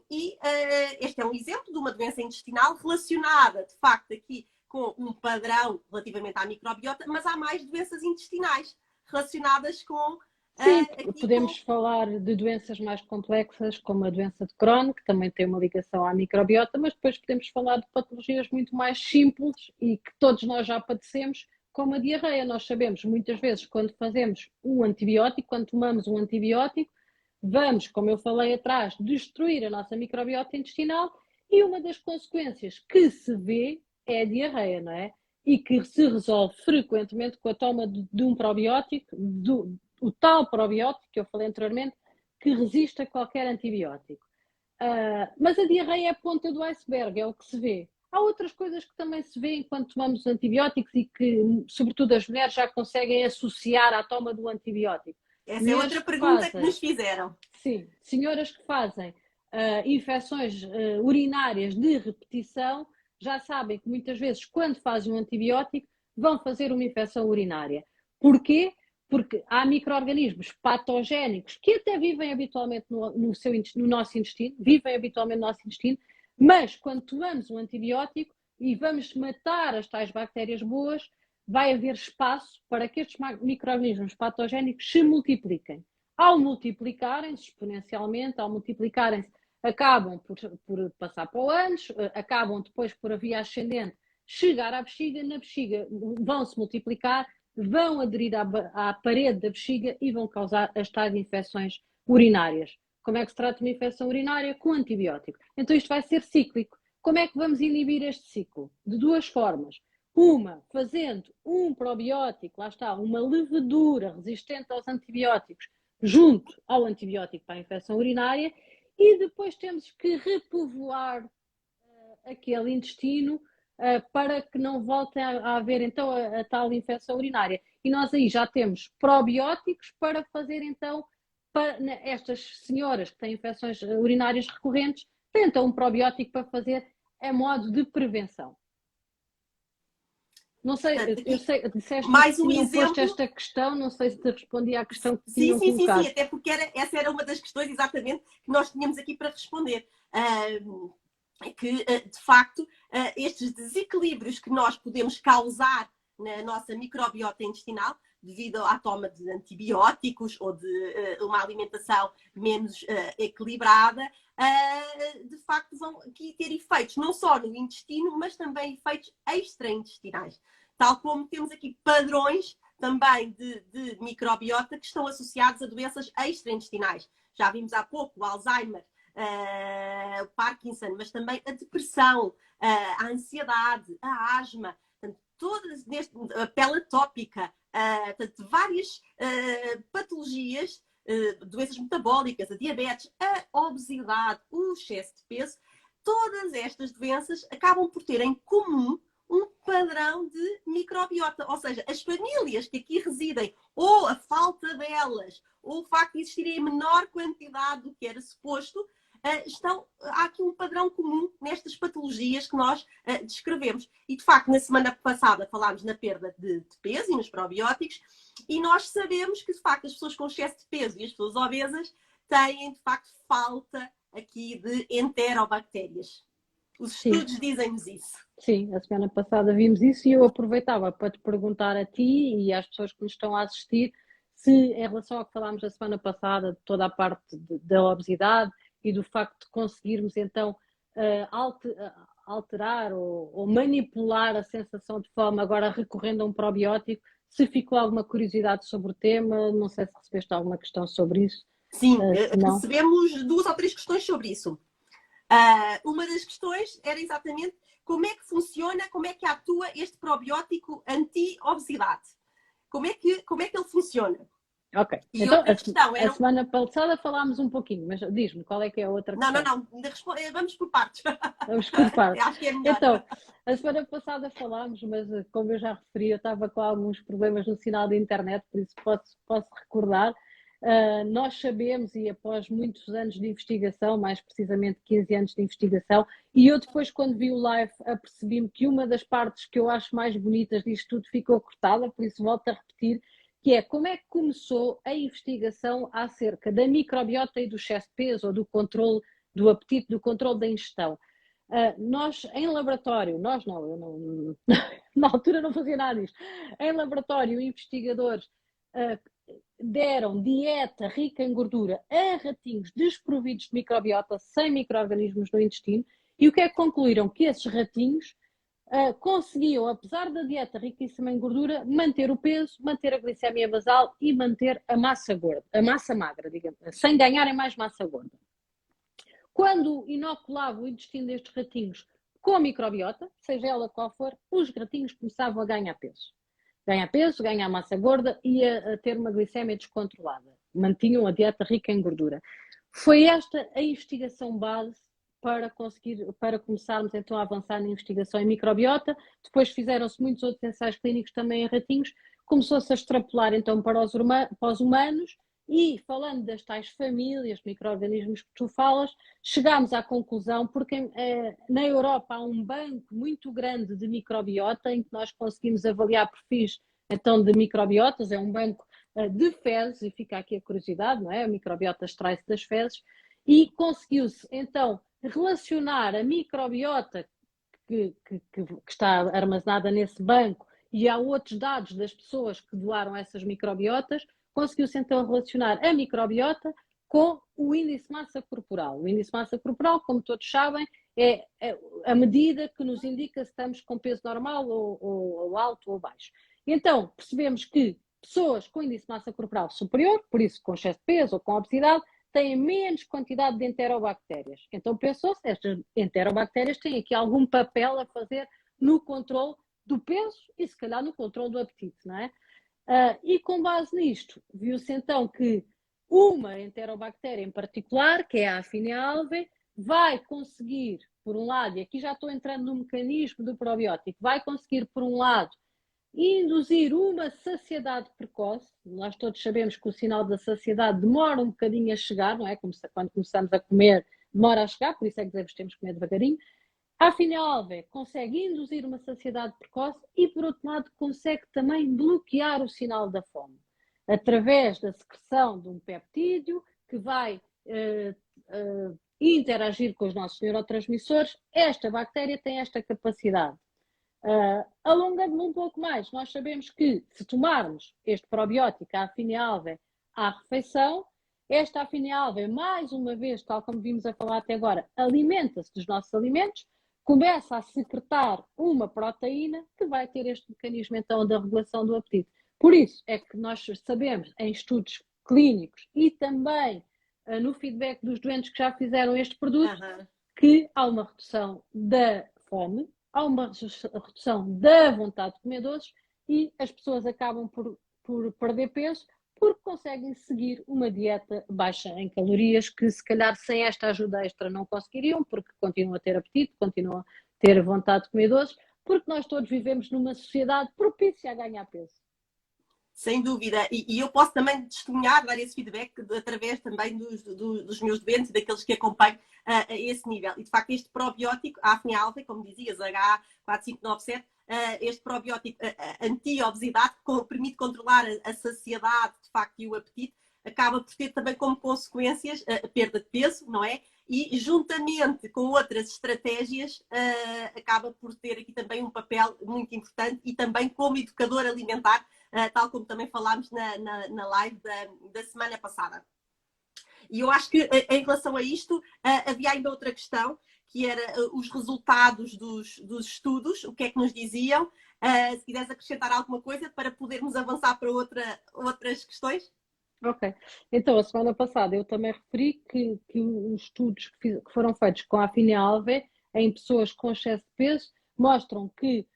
[SPEAKER 1] Este é um exemplo de uma doença intestinal relacionada, de facto, aqui com um padrão relativamente à microbiota, mas há mais doenças intestinais relacionadas com...
[SPEAKER 2] Sim, podemos falar de doenças mais complexas, como a doença de Crohn, que também tem uma ligação à microbiota, mas depois podemos falar de patologias muito mais simples e que todos nós já padecemos, como a diarreia. Nós sabemos, muitas vezes, quando fazemos um antibiótico, quando tomamos um antibiótico, vamos, como eu falei atrás, destruir a nossa microbiota intestinal, e uma das consequências que se vê é a diarreia, não é? E que se resolve frequentemente com a toma de um probiótico, o tal probiótico que eu falei anteriormente, que resiste a qualquer antibiótico. Mas a diarreia é a ponta do iceberg, é o que se vê. Há outras coisas que também se vê enquanto tomamos antibióticos e que, sobretudo, as mulheres já conseguem associar à toma do antibiótico.
[SPEAKER 1] Essa é
[SPEAKER 2] Mulheres
[SPEAKER 1] outra
[SPEAKER 2] que
[SPEAKER 1] pergunta
[SPEAKER 2] fazem,
[SPEAKER 1] que nos fizeram.
[SPEAKER 2] sim, senhoras que fazem infecções urinárias de repetição, já sabem que muitas vezes, quando fazem um antibiótico, vão fazer uma infecção urinária. Porquê? Porque há micro-organismos patogénicos que até vivem habitualmente no nosso intestino, vivem habitualmente no nosso intestino, mas quando tomamos um antibiótico e vamos matar as tais bactérias boas, vai haver espaço para que estes micro-organismos patogénicos se multipliquem. Ao multiplicarem-se exponencialmente, ao multiplicarem-se, acabam por passar para o ânus, acabam depois por a via ascendente chegar à bexiga, na bexiga vão se multiplicar, vão aderir à parede da bexiga e vão causar as tais infecções urinárias. Como é que se trata uma infecção urinária? Com antibiótico. Então isto vai ser cíclico. Como é que vamos inibir este ciclo? De duas formas. Uma, fazendo um probiótico, lá está, uma levedura resistente aos antibióticos, junto ao antibiótico para a infecção urinária, e depois temos que repovoar aquele intestino para que não volte a haver então a tal infecção urinária. E nós aí já temos probióticos para fazer então, para estas senhoras que têm infecções urinárias recorrentes, têm então um probiótico para fazer a modo de prevenção. Não sei,
[SPEAKER 1] Portanto,
[SPEAKER 2] eu
[SPEAKER 1] aqui,
[SPEAKER 2] sei, disseste-me que
[SPEAKER 1] mais um
[SPEAKER 2] tinham posto
[SPEAKER 1] exemplo.
[SPEAKER 2] esta questão, não sei se te respondi à questão que
[SPEAKER 1] Sim,
[SPEAKER 2] tinham
[SPEAKER 1] sim, sim, sim,
[SPEAKER 2] colocado.
[SPEAKER 1] até porque essa era uma das questões exatamente que nós tínhamos aqui para responder. Que, de facto, estes desequilíbrios que nós podemos causar na nossa microbiota intestinal, devido à toma de antibióticos ou de uma alimentação menos equilibrada, de facto vão aqui ter efeitos não só no intestino, mas também efeitos extraintestinais. Tal como temos aqui padrões também de microbiota que estão associados a doenças extraintestinais. Já vimos há pouco o Alzheimer, o Parkinson, mas também a depressão, a ansiedade, a asma, portanto, a pele atópica, portanto, várias patologias, doenças metabólicas, a diabetes, a obesidade, o excesso de peso, todas estas doenças acabam por ter em comum um padrão de microbiota. Ou seja, as famílias que aqui residem, ou a falta delas, ou o facto de existirem em menor quantidade do que era suposto, há aqui um padrão comum nestas patologias que nós descrevemos. E, de facto, na semana passada falámos na perda de peso e nos probióticos, e nós sabemos que, de facto, as pessoas com excesso de peso e as pessoas obesas têm, de facto, falta aqui de enterobactérias. Os estudos dizem-nos isso.
[SPEAKER 2] Sim, a semana passada vimos isso e eu aproveitava para te perguntar a ti e às pessoas que nos estão a assistir se, em relação ao que falámos a semana passada, de toda a parte da obesidade e do facto de conseguirmos então alterar ou manipular a sensação de fome agora recorrendo a um probiótico, se ficou alguma curiosidade sobre o tema, não sei se recebeste alguma questão sobre isso.
[SPEAKER 1] Sim, recebemos 2 ou 3 questões sobre isso. Uma das questões era exatamente como é que funciona, como é que atua este probiótico anti-obesidade. Como é que ele funciona?
[SPEAKER 2] Ok,
[SPEAKER 1] E
[SPEAKER 2] então
[SPEAKER 1] outra questão
[SPEAKER 2] a semana passada falámos um pouquinho, mas diz-me qual é que é a outra questão.
[SPEAKER 1] Não, vamos por partes.
[SPEAKER 2] Vamos por partes.
[SPEAKER 1] Acho que é melhor.
[SPEAKER 2] Então, a semana passada falámos, mas como eu já referi, eu estava com alguns problemas no sinal da internet, por isso posso recordar. Nós sabemos, e após muitos anos de investigação, mais precisamente 15 anos de investigação, e eu depois, quando vi o live, apercebi-me que uma das partes que eu acho mais bonitas disto tudo ficou cortada, por isso volto a repetir, que é como é que começou a investigação acerca da microbiota e do excesso de peso, ou do controle do apetite, do controle da ingestão. Nós, em laboratório, nós não, eu não, na altura não fazia nada disto, em laboratório, investigadores deram dieta rica em gordura a ratinhos desprovidos de microbiota, sem micro-organismos no intestino, e o que é que concluíram? Que esses ratinhos conseguiam, apesar da dieta riquíssima em gordura, manter o peso, manter a glicemia basal e manter a massa gorda, a massa magra, digamos, sem ganharem mais massa gorda. Quando inoculavam o intestino destes ratinhos com a microbiota, seja ela qual for, os ratinhos começavam a ganhar peso. Ganhar peso, ganhar massa gorda e a ter uma glicemia descontrolada. Mantinham a dieta rica em gordura. Foi esta a investigação base para começarmos então a avançar na investigação em microbiota. Depois fizeram-se muitos outros ensaios clínicos também em ratinhos. Começou-se a extrapolar então para os humanos e, falando das tais famílias, micro-organismos que tu falas, chegámos à conclusão, porque na Europa há um banco muito grande de microbiota em que nós conseguimos avaliar perfis então de microbiotas, é um banco de fezes, e fica aqui a curiosidade, não é? A microbiota extrai-se das fezes, e conseguiu-se então relacionar a microbiota que está armazenada nesse banco e há outros dados das pessoas que doaram essas microbiotas, conseguiu-se então relacionar a microbiota com o índice de massa corporal. O índice de massa corporal, como todos sabem, é a medida que nos indica se estamos com peso normal ou alto ou baixo. Então, percebemos que pessoas com índice de massa corporal superior, por isso com excesso de peso ou com obesidade, têm menos quantidade de enterobactérias. Então pensou-se, estas enterobactérias têm aqui algum papel a fazer no controle do peso e se calhar no controle do apetite, não é? E com base nisto, viu-se então que uma enterobactéria em particular, que é a Afinialve, vai conseguir, por um lado, e aqui já estou entrando no mecanismo do probiótico, vai conseguir, por um lado, induzir uma saciedade precoce. Nós todos sabemos que o sinal da saciedade demora um bocadinho a chegar, não é? Como quando começamos a comer, demora a chegar, por isso é que temos que comer devagarinho. A Afinal-V consegue induzir uma saciedade precoce e, por outro lado, consegue também bloquear o sinal da fome, através da secreção de um peptídeo que vai interagir com os nossos neurotransmissores. Esta bactéria tem esta capacidade. Alongando um pouco mais, nós sabemos que se tomarmos este probiótico, a Afinal-V, à refeição, esta Afinal-V, mais uma vez, tal como vimos a falar até agora, alimenta-se dos nossos alimentos, começa a secretar uma proteína que vai ter este mecanismo então da regulação do apetite. Por isso é que nós sabemos em estudos clínicos e também no feedback dos doentes que já fizeram este produto, que há uma redução da fome, há uma redução da vontade de comer doces e as pessoas acabam por perder peso porque conseguem seguir uma dieta baixa em calorias que se calhar sem esta ajuda extra não conseguiriam, porque continuam a ter apetite, continuam a ter vontade de comer doces, porque nós todos vivemos numa sociedade propícia a ganhar peso.
[SPEAKER 1] Sem dúvida, e eu posso também testemunhar, dar esse feedback através também dos meus doentes, daqueles que acompanho a esse nível. E de facto este probiótico, a Afinal-V, como dizias, H4597, este probiótico anti-obesidade, que permite controlar a saciedade, de facto, e o apetite, acaba por ter também como consequências a perda de peso, não é? E juntamente com outras estratégias, acaba por ter aqui também um papel muito importante e também como educador alimentar, tal como também falámos na live da semana passada. E eu acho que em relação a isto, havia ainda outra questão, que era os resultados dos estudos, o que é que nos diziam. Se quiseres acrescentar alguma coisa para podermos avançar para outras questões.
[SPEAKER 2] Ok. Então, a semana passada eu também referi que os estudos que foram feitos com a Afinal-V em pessoas com excesso de peso mostram que,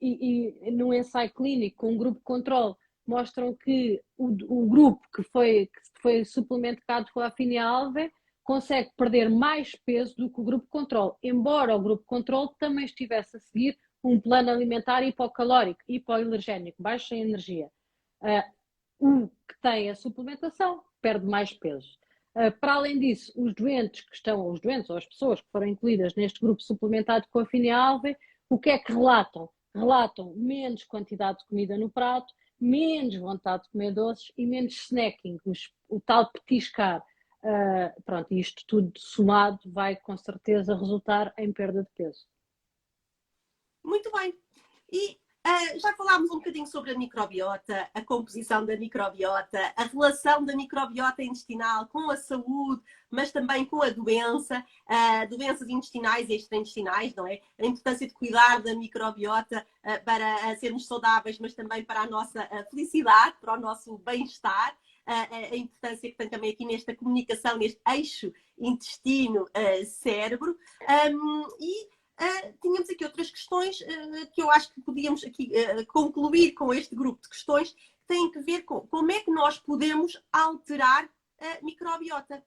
[SPEAKER 2] e num ensaio clínico com um grupo de controle, mostram que o grupo que foi suplementado com a Afinal-V consegue perder mais peso do que o grupo de controle, embora o grupo de controle também estivesse a seguir um plano alimentar hipocalórico, hipoalergénico, baixo em energia. O que tem a suplementação perde mais peso. Para além disso, os doentes ou as pessoas que foram incluídas neste grupo suplementado com a Afinal-V, o que é que relatam? Relatam menos quantidade de comida no prato, menos vontade de comer doces e menos snacking, o tal petiscar. Pronto, isto tudo somado vai com certeza resultar em perda de peso.
[SPEAKER 1] Muito bem. E já falámos um bocadinho sobre a microbiota, a composição da microbiota, a relação da microbiota intestinal com a saúde, mas também com a doença, doenças intestinais e extraintestinais, não é? A importância de cuidar da microbiota para sermos saudáveis, mas também para a nossa felicidade, para o nosso bem-estar. A importância que tem também aqui nesta comunicação, neste eixo intestino-cérebro. Tínhamos aqui outras questões que eu acho que podíamos aqui concluir com este grupo de questões que têm que ver com como é que nós podemos alterar a microbiota.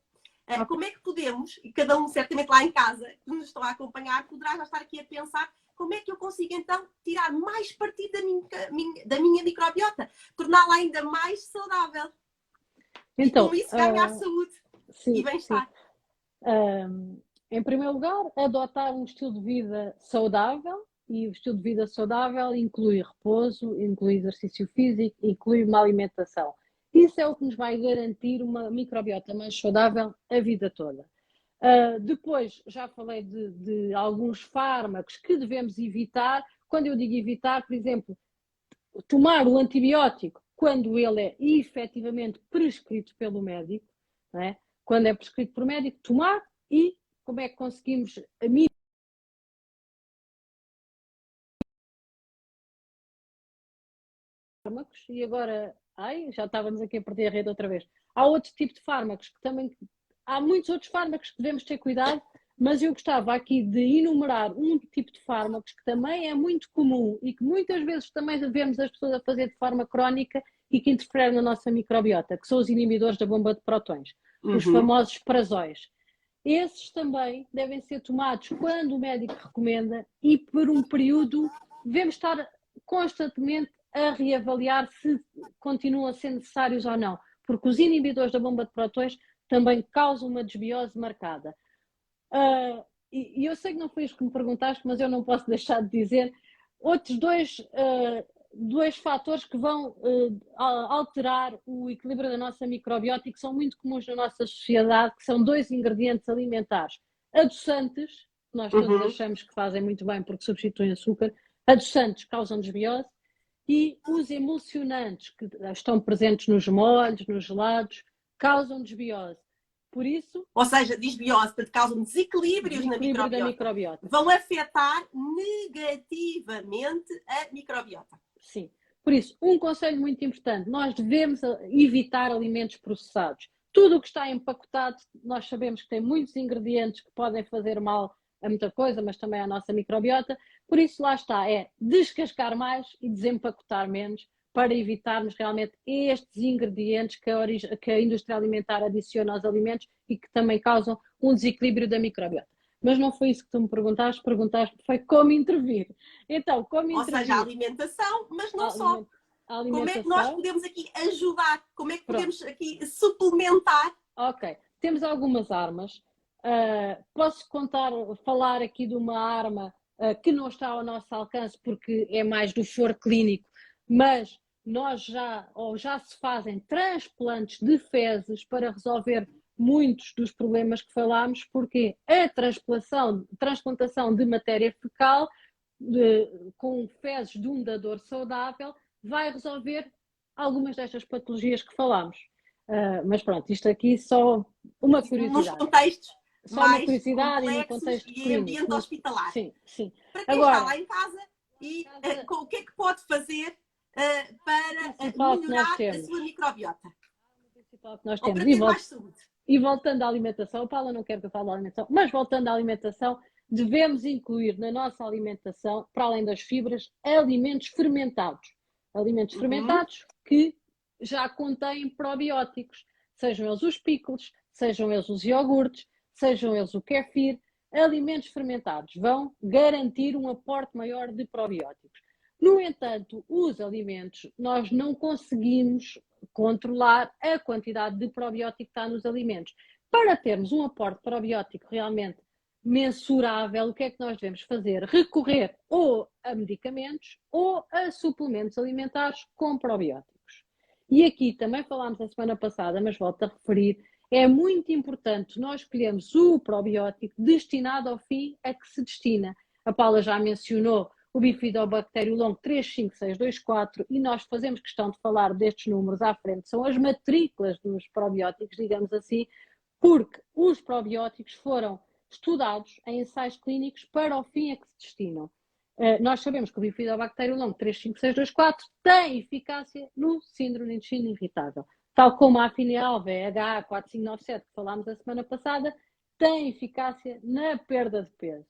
[SPEAKER 1] Como é que podemos, e cada um certamente lá em casa que nos estão a acompanhar, poderá já estar aqui a pensar como é que eu consigo então tirar mais partido da minha microbiota, torná-la ainda mais saudável.
[SPEAKER 2] Então,
[SPEAKER 1] e com isso ganhar saúde e bem-estar.
[SPEAKER 2] Em primeiro lugar, adotar um estilo de vida saudável, e o estilo de vida saudável inclui repouso, inclui exercício físico, inclui uma alimentação. Isso é o que nos vai garantir uma microbiota mais saudável a vida toda. Depois, já falei de alguns fármacos que devemos evitar. Quando eu digo evitar, por exemplo, tomar o antibiótico quando ele é efetivamente prescrito pelo médico, não é? Quando é prescrito por médico, tomar. E como é que conseguimos fármacos? E agora, já estávamos aqui a perder a rede outra vez. Há outro tipo de fármacos que também... Há muitos outros fármacos que devemos ter cuidado, mas eu gostava aqui de enumerar um tipo de fármacos que também é muito comum e que muitas vezes também vemos as pessoas a fazer de forma crónica e que interferem na nossa microbiota, que são os inibidores da bomba de prótons, os famosos prazóis. Esses também devem ser tomados quando o médico recomenda e por um período devemos estar constantemente a reavaliar se continuam a ser necessários ou não, porque os inibidores da bomba de prótons também causam uma desbiose marcada. e eu sei que não foi isto que me perguntaste, mas eu não posso deixar de dizer outros dois fatores que vão alterar o equilíbrio da nossa microbiota e que são muito comuns na nossa sociedade, que são dois ingredientes alimentares. Adoçantes, que nós todos achamos que fazem muito bem porque substituem açúcar, adoçantes causam desbiose, e os emulsionantes que estão presentes nos molhos, nos gelados, causam desbiose. Por isso,
[SPEAKER 1] ou seja, disbiose, portanto, causam desequilíbrios na
[SPEAKER 2] desequilíbrio da
[SPEAKER 1] microbiota.
[SPEAKER 2] microbiota.
[SPEAKER 1] Vão afetar negativamente a microbiota.
[SPEAKER 2] Sim. Por isso, um conselho muito importante, nós devemos evitar alimentos processados. Tudo o que está empacotado, nós sabemos que tem muitos ingredientes que podem fazer mal a muita coisa, mas também à nossa microbiota. Por isso, lá está, é descascar mais e desempacotar menos para evitarmos realmente estes ingredientes que a indústria alimentar adiciona aos alimentos e que também causam um desequilíbrio da microbiota. Mas não foi isso que tu me perguntaste foi como intervir. Então, como intervir?
[SPEAKER 1] Ou seja, a alimentação, mas não só. Como é que nós podemos aqui ajudar? Como é que podemos aqui suplementar?
[SPEAKER 2] Ok, temos algumas armas. Posso falar aqui de uma arma que não está ao nosso alcance porque é mais do foro clínico, mas já se fazem transplantes de fezes para resolver muitos dos problemas que falámos, porque a transplantação de matéria fecal com fezes de um dador saudável vai resolver algumas destas patologias que falámos. Mas pronto, isto aqui só uma curiosidade.
[SPEAKER 1] Nos contextos
[SPEAKER 2] só
[SPEAKER 1] mais
[SPEAKER 2] uma curiosidade e no contexto
[SPEAKER 1] e
[SPEAKER 2] clínico.
[SPEAKER 1] ambiente hospitalar.
[SPEAKER 2] Sim, sim.
[SPEAKER 1] Para quem está lá em casa e o que é que pode fazer para melhorar a sua microbiota?
[SPEAKER 2] O principal que nós
[SPEAKER 1] ou
[SPEAKER 2] temos.
[SPEAKER 1] para ter mais saúde.
[SPEAKER 2] E voltando à alimentação, o Paula não quer que eu fale da alimentação, mas voltando à alimentação, devemos incluir na nossa alimentação, para além das fibras, alimentos fermentados. Alimentos fermentados que já contêm probióticos, sejam eles os pickles, sejam eles os iogurtes, sejam eles o kefir. Alimentos fermentados vão garantir um aporte maior de probióticos. No entanto, os alimentos, nós não conseguimos controlar a quantidade de probiótico que está nos alimentos. Para termos um aporte probiótico realmente mensurável, o que é que nós devemos fazer? Recorrer ou a medicamentos ou a suplementos alimentares com probióticos. E aqui também falámos a semana passada, mas volto a referir, é muito importante nós escolhermos o probiótico destinado ao fim a que se destina. A Paula já mencionou o Bifidobacterium longo 35624 e nós fazemos questão de falar destes números à frente, são as matrículas dos probióticos, digamos assim, porque os probióticos foram estudados em ensaios clínicos para o fim a que se destinam. Nós sabemos que o Bifidobacterium longo 35624 tem eficácia no síndrome de intestino irritável, tal como a Afinial VH4597 que falámos a semana passada, tem eficácia na perda de peso.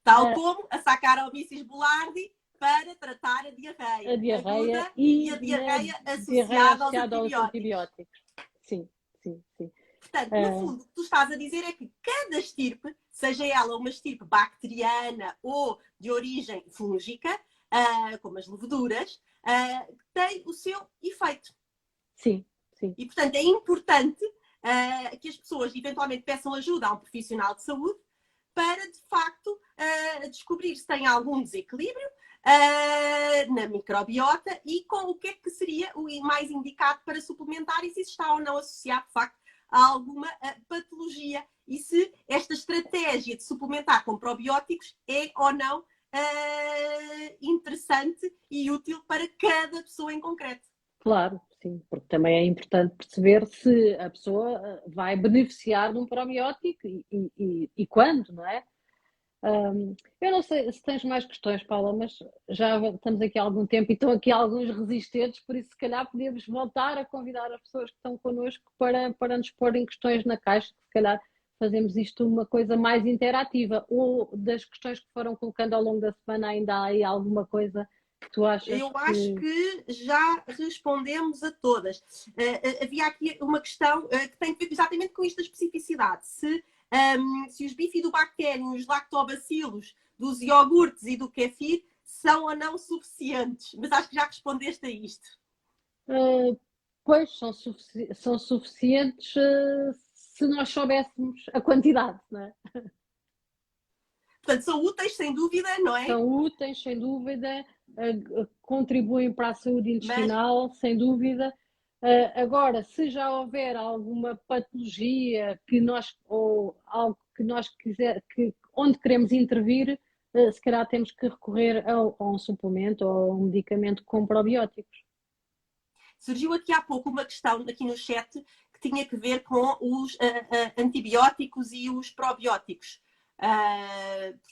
[SPEAKER 1] Tal como a Saccharomyces boulardii para tratar a diarreia.
[SPEAKER 2] A diarreia
[SPEAKER 1] aguda e a diarreia associada aos antibióticos.
[SPEAKER 2] Sim, sim, sim.
[SPEAKER 1] Portanto, no fundo, o que tu estás a dizer é que cada estirpe, seja ela uma estirpe bacteriana ou de origem fúngica, como as leveduras, tem o seu efeito.
[SPEAKER 2] Sim, sim.
[SPEAKER 1] E, portanto, é importante que as pessoas eventualmente peçam ajuda a um profissional de saúde para, de facto, descobrir se tem algum desequilíbrio na microbiota e com o que é que seria o mais indicado para suplementar e se está ou não associado, de facto, a alguma patologia e se esta estratégia de suplementar com probióticos é ou não interessante e útil para cada pessoa em concreto.
[SPEAKER 2] Claro, sim, porque também é importante perceber se a pessoa vai beneficiar de um probiótico e quando, não é? Eu não sei se tens mais questões, Paula, mas já estamos aqui há algum tempo e estão aqui alguns resistentes, por isso se calhar podemos voltar a convidar as pessoas que estão connosco para nos porem questões na caixa, se calhar fazemos isto uma coisa mais interativa, ou das questões que foram colocando ao longo da semana ainda há aí alguma coisa que tu achas?
[SPEAKER 1] Eu acho que já respondemos a todas. Havia aqui uma questão que tem a ver exatamente com esta especificidade. Se os bifidobacterium, os lactobacilos dos iogurtes e do kefir são ou não suficientes. Mas acho que já respondeste a isto.
[SPEAKER 2] Pois, são suficientes se nós soubéssemos a quantidade, não é?
[SPEAKER 1] Portanto, são úteis, sem dúvida, não é?
[SPEAKER 2] São úteis, sem dúvida, contribuem para a saúde intestinal, sem dúvida. Agora, se já houver alguma patologia ou algo que nós onde queremos intervir, se calhar temos que recorrer a um suplemento ou a um medicamento com probióticos.
[SPEAKER 1] Surgiu aqui há pouco uma questão aqui no chat que tinha que ver com os antibióticos e os probióticos.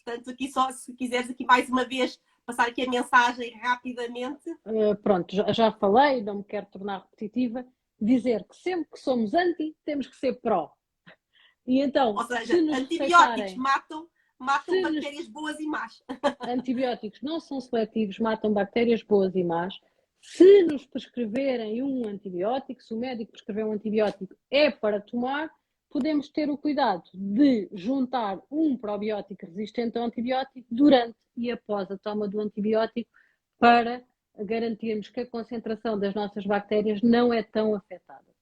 [SPEAKER 1] Portanto, aqui só, se quiseres aqui mais uma vez passar aqui a mensagem rapidamente.
[SPEAKER 2] Pronto, já falei, não me quero tornar repetitiva, dizer que sempre que somos anti, temos que ser pró. E então,
[SPEAKER 1] ou seja,
[SPEAKER 2] se nos
[SPEAKER 1] antibióticos matam
[SPEAKER 2] se
[SPEAKER 1] bactérias boas e más.
[SPEAKER 2] Antibióticos não são seletivos, matam bactérias boas e más. Se nos prescreverem um antibiótico, se o médico prescrever um antibiótico, é para tomar, podemos ter o cuidado de juntar um probiótico resistente ao antibiótico durante e após a toma do antibiótico para garantirmos que a concentração das nossas bactérias não é tão afetada.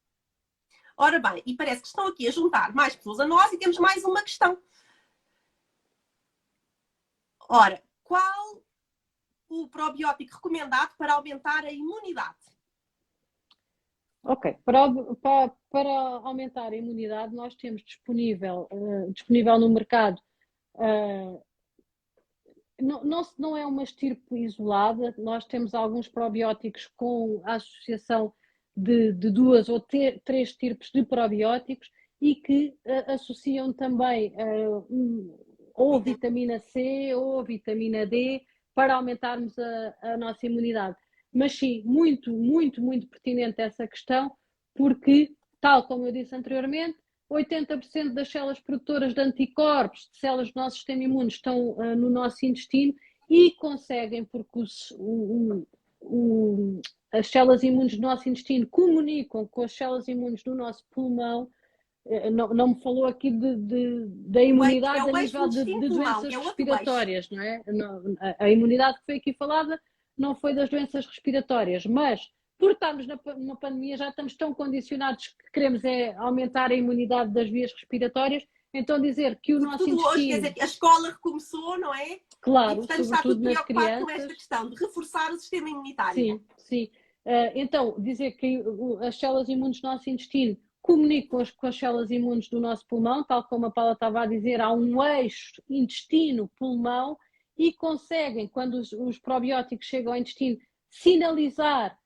[SPEAKER 1] Ora bem, e parece que estão aqui a juntar mais pessoas a nós e temos mais uma questão. Ora, qual o probiótico recomendado para aumentar a imunidade?
[SPEAKER 2] Ok, para aumentar a imunidade, nós temos disponível no mercado, não é uma estirpe isolada, nós temos alguns probióticos com a associação de duas ou três estirpes de probióticos e que associam também ou vitamina C ou vitamina D para aumentarmos a nossa imunidade. Mas sim, muito, muito, muito pertinente essa questão, porque, tal como eu disse anteriormente, 80% das células produtoras de anticorpos, de células do nosso sistema imune, estão no nosso intestino e conseguem, porque as células imunes do nosso intestino comunicam com as células imunes do nosso pulmão. Não me falou aqui da imunidade a nível de doenças respiratórias, não é? A imunidade que foi aqui falada não foi das doenças respiratórias, mas por estarmos numa pandemia já estamos tão condicionados que queremos aumentar a imunidade das vias respiratórias, então dizer que o nosso intestino...
[SPEAKER 1] Hoje, quer dizer, a escola recomeçou, não é?
[SPEAKER 2] Claro,
[SPEAKER 1] e, portanto, está tudo preocupado com esta questão de reforçar o sistema imunitário.
[SPEAKER 2] Sim, sim. Então, dizer que as células imunes do nosso intestino comunicam com as células imunes do nosso pulmão, tal como a Paula estava a dizer, há um eixo intestino-pulmão e conseguem, quando os probióticos chegam ao intestino, sinalizar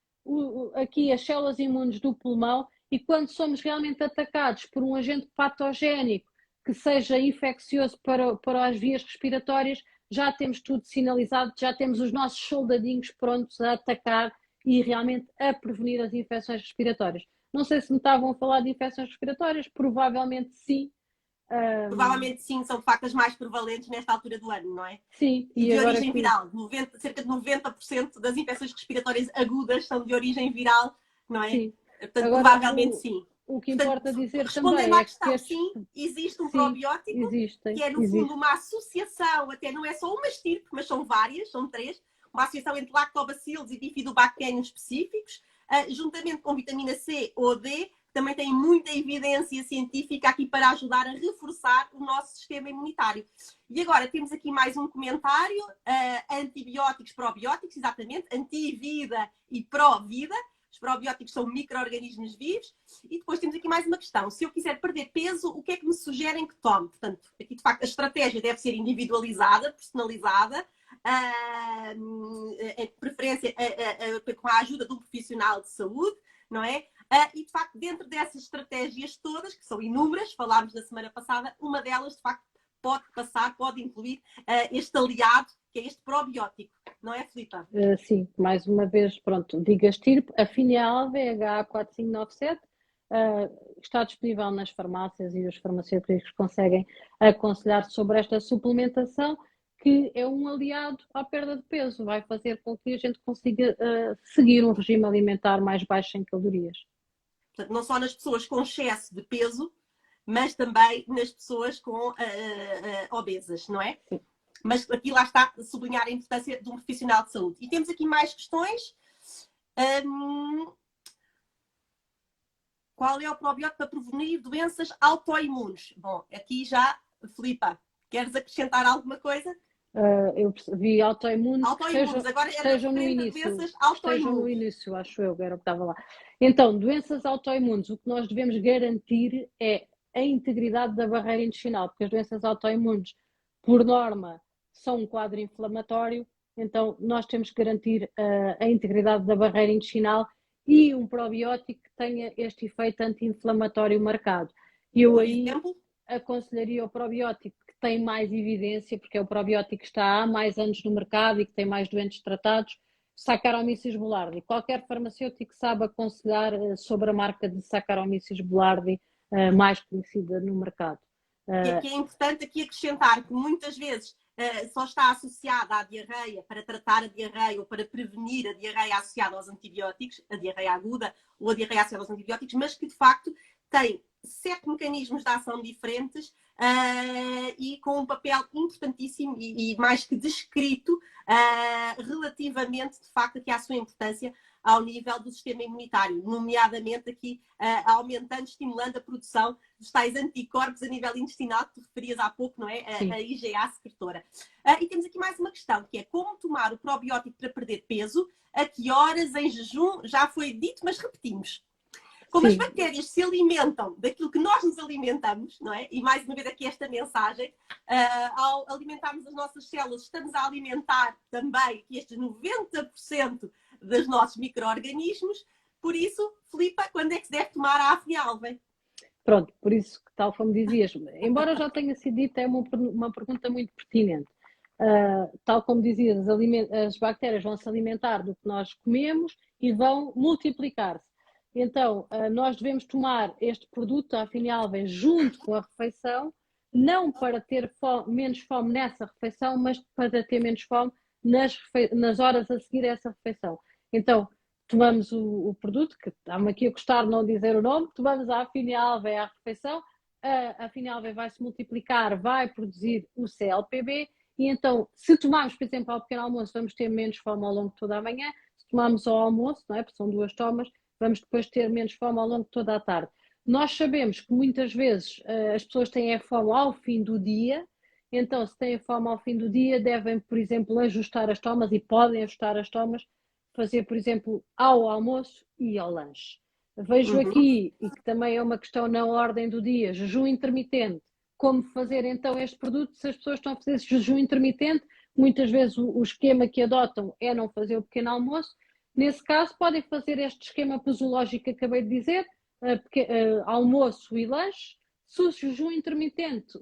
[SPEAKER 2] aqui as células imunes do pulmão e quando somos realmente atacados por um agente patogénico que seja infeccioso para as vias respiratórias, já temos tudo sinalizado, já temos os nossos soldadinhos prontos a atacar e realmente a prevenir as infecções respiratórias. Não sei se me estavam a falar de infecções respiratórias, provavelmente sim.
[SPEAKER 1] Provavelmente sim, são de facto as mais prevalentes nesta altura do ano, não é?
[SPEAKER 2] Sim.
[SPEAKER 1] E de origem viral. Cerca de 90% das infecções respiratórias agudas são de origem viral, não é?
[SPEAKER 2] Sim.
[SPEAKER 1] Portanto, agora, provavelmente sim.
[SPEAKER 2] O que importa dizer
[SPEAKER 1] respondendo
[SPEAKER 2] também
[SPEAKER 1] à
[SPEAKER 2] é
[SPEAKER 1] questão,
[SPEAKER 2] que
[SPEAKER 1] sim, existe um probiótico, que é no fundo uma associação, até não é só uma estirpe, mas são várias, são três, uma associação entre lactobacilos e bifidobacterianos específicos, juntamente com vitamina C ou D, também tem muita evidência científica aqui para ajudar a reforçar o nosso sistema imunitário. E agora temos aqui mais um comentário, antibióticos, probióticos, exatamente, anti-vida e pró-vida. Os probióticos são micro-organismos vivos. E depois temos aqui mais uma questão. Se eu quiser perder peso, o que é que me sugerem que tome? Portanto, aqui de facto a estratégia deve ser individualizada, personalizada, em preferência com a ajuda de um profissional de saúde, não é? E de facto, dentro dessas estratégias todas, que são inúmeras, falámos na semana passada, uma delas de facto pode incluir este aliado, que é este probiótico. Não é, Filipa?
[SPEAKER 2] Sim, mais uma vez, pronto, diga estirpe, a FINEALVA HA4597, está disponível nas farmácias e os farmacêuticos conseguem aconselhar sobre esta suplementação, que é um aliado à perda de peso, vai fazer com que a gente consiga seguir um regime alimentar mais baixo em calorias.
[SPEAKER 1] Portanto, não só nas pessoas com excesso de peso, mas também nas pessoas com obesas, não é?
[SPEAKER 2] Sim.
[SPEAKER 1] Mas aqui lá está a sublinhar a importância de um profissional de saúde. E temos aqui mais questões. Qual é o probiótico para prevenir doenças autoimunes? Bom, aqui já, Filipa, Queres acrescentar alguma coisa?
[SPEAKER 2] Eu vi autoimunes
[SPEAKER 1] Autoimunes, agora
[SPEAKER 2] que
[SPEAKER 1] é
[SPEAKER 2] estejam no
[SPEAKER 1] referente a
[SPEAKER 2] início,
[SPEAKER 1] doenças
[SPEAKER 2] que estejam no
[SPEAKER 1] autoimunes.
[SPEAKER 2] início, acho eu, era o que estava lá. Então, doenças autoimunes, o que nós devemos garantir é a integridade da barreira intestinal, porque as doenças autoimunes, por norma, são um quadro inflamatório, então nós temos que garantir a integridade da barreira intestinal e um probiótico que tenha este efeito anti-inflamatório marcado. Eu
[SPEAKER 1] Por
[SPEAKER 2] aí
[SPEAKER 1] exemplo,
[SPEAKER 2] aconselharia o probiótico que tem mais evidência, porque é o probiótico que está há mais anos no mercado e que tem mais doentes tratados, Saccharomyces boulardii. Qualquer farmacêutico sabe aconselhar sobre a marca de Saccharomyces boulardii mais conhecida no mercado.
[SPEAKER 1] que é importante aqui acrescentar que muitas vezes só está associada à diarreia para tratar a diarreia ou para prevenir a diarreia associada aos antibióticos, a diarreia aguda ou a diarreia associada aos antibióticos, mas que de facto tem 7 mecanismos de ação diferentes e com um papel importantíssimo e mais que descrito relativamente, de facto, aqui à sua importância ao nível do sistema imunitário, nomeadamente aqui aumentando, estimulando a produção dos tais anticorpos a nível intestinal, que tu referias há pouco, não é? A IgA secretora. E temos aqui mais uma questão, que é como tomar o probiótico para perder peso, a que horas, em jejum, já foi dito, mas repetimos. Como as bactérias se alimentam daquilo que nós nos alimentamos, não é? E mais uma vez aqui esta mensagem, ao alimentarmos as nossas células, estamos a alimentar também estes 90% dos nossos micro-organismos. Por isso, Filipa, quando é que se deve tomar a Afnialven?
[SPEAKER 2] Pronto, por isso, tal como dizias, embora já tenha sido dito, é uma pergunta muito pertinente. Tal como dizias, as bactérias vão se alimentar do que nós comemos e vão multiplicar-se. Então, nós devemos tomar este produto, a Afnialven, junto com a refeição, não para ter menos fome nessa refeição, mas para ter menos fome nas horas a seguir a essa refeição. Então, tomamos o produto, que está-me aqui a custar não dizer o nome, tomamos a Afnialven à refeição, a Afnialven vai se multiplicar, vai produzir o CLPB, e então, se tomarmos, por exemplo, ao pequeno almoço, vamos ter menos fome ao longo de toda a manhã, se tomarmos ao almoço, não é? Porque são 2 tomas, vamos depois ter menos fome ao longo de toda a tarde. Nós sabemos que muitas vezes as pessoas têm fome ao fim do dia, então se têm fome ao fim do dia devem, por exemplo, ajustar as tomas e podem ajustar as tomas, fazer, por exemplo, ao almoço e ao lanche. Vejo aqui, e que também é uma questão na ordem do dia, jejum intermitente. Como fazer então este produto se as pessoas estão a fazer esse jejum intermitente? Muitas vezes o esquema que adotam é não fazer o pequeno almoço. Nesse caso, podem fazer este esquema posológico que acabei de dizer, almoço e lanche. Se o jejum intermitente,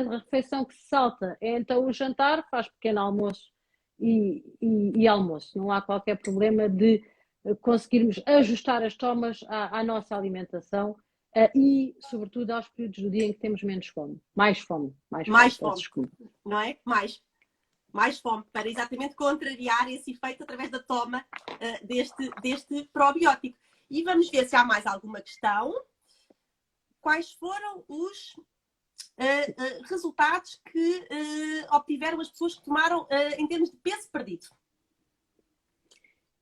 [SPEAKER 2] a refeição que se salta é então o jantar, faz pequeno almoço e almoço. Não há qualquer problema de conseguirmos ajustar as tomas à nossa alimentação e, sobretudo, aos períodos do dia em que temos menos fome. Mais fome.
[SPEAKER 1] Mais fome, não é? Mais fome, para exatamente contrariar esse efeito através da toma deste probiótico. E vamos ver se há mais alguma questão. Quais foram os resultados que obtiveram as pessoas que tomaram em termos de peso perdido?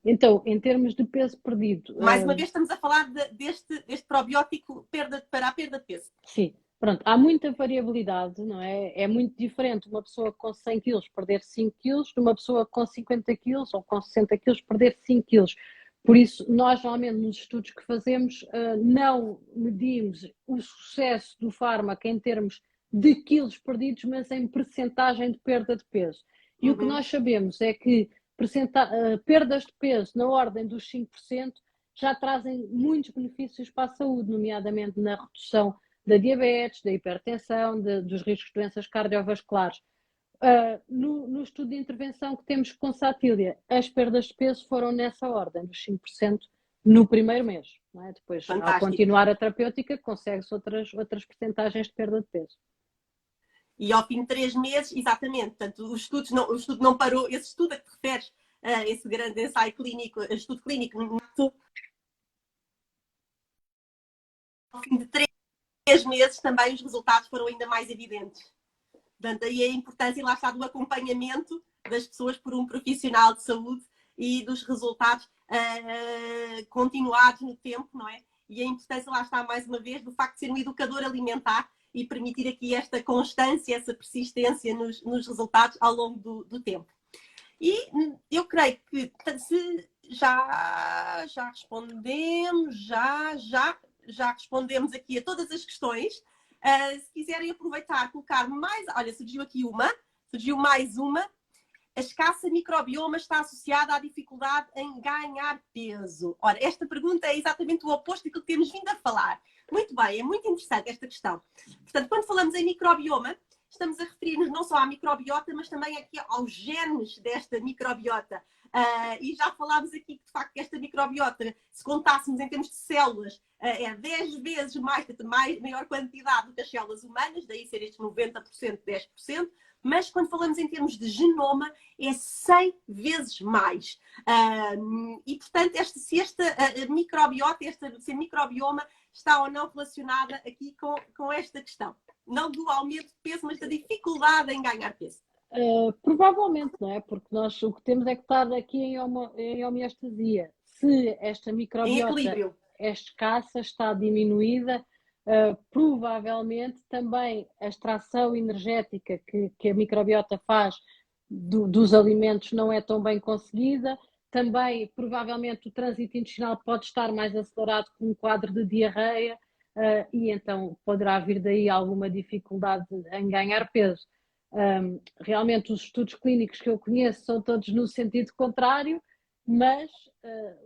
[SPEAKER 2] Então, em termos de peso perdido...
[SPEAKER 1] Mais uma vez estamos a falar deste probiótico para a perda de peso.
[SPEAKER 2] Sim. Pronto, há muita variabilidade, não é? É muito diferente uma pessoa com 100 quilos perder 5 quilos de uma pessoa com 50 quilos ou com 60 quilos perder 5 quilos. Por isso, nós normalmente nos estudos que fazemos não medimos o sucesso do fármaco em termos de quilos perdidos, mas em percentagem de perda de peso. E o que nós sabemos é que perdas de peso na ordem dos 5% já trazem muitos benefícios para a saúde, nomeadamente na redução da diabetes, da hipertensão, dos riscos de doenças cardiovasculares. No estudo de intervenção que temos com Satília, as perdas de peso foram nessa ordem, dos 5% no primeiro mês. Não é? Depois,
[SPEAKER 1] fantástico.
[SPEAKER 2] Ao continuar a terapêutica, consegue-se outras percentagens de perda de peso.
[SPEAKER 1] E ao fim de 3 meses, exatamente, portanto, o estudo não parou, esse estudo a que te referes, esse grande ensaio clínico, estudo clínico, ao fim de 3 meses também os resultados foram ainda mais evidentes. Portanto, aí a importância, lá está, do acompanhamento das pessoas por um profissional de saúde e dos resultados continuados no tempo, não é? E a importância, lá está, mais uma vez, do facto de ser um educador alimentar e permitir aqui esta constância, essa persistência nos resultados ao longo do tempo. E eu creio que se já respondemos, já respondemos aqui a todas as questões. Se quiserem aproveitar, colocar mais... Olha, surgiu mais uma. A escassa microbioma está associada à dificuldade em ganhar peso. Ora, esta pergunta é exatamente o oposto daquilo que temos vindo a falar. Muito bem, é muito interessante esta questão. Portanto, quando falamos em microbioma, estamos a referir-nos não só à microbiota, mas também aqui aos genes desta microbiota. E já falámos aqui que, de facto, esta microbiota, se contássemos em termos de células, é 10 vezes maior quantidade do que as células humanas, daí ser estes 90%, 10%. Mas quando falamos em termos de genoma, é 100 vezes mais. E, portanto, se esta microbiota, se a microbioma está ou não relacionada aqui com esta questão. Não do aumento de peso, mas da dificuldade em ganhar peso.
[SPEAKER 2] Provavelmente, não é? Porque nós o que temos é que estar aqui em homeostasia. Se esta microbiota é escassa, está diminuída, provavelmente também a extração energética que a microbiota faz dos alimentos não é tão bem conseguida. Também, provavelmente, o trânsito intestinal pode estar mais acelerado com um quadro de diarreia e então poderá vir daí alguma dificuldade em ganhar peso. Realmente os estudos clínicos que eu conheço são todos no sentido contrário, mas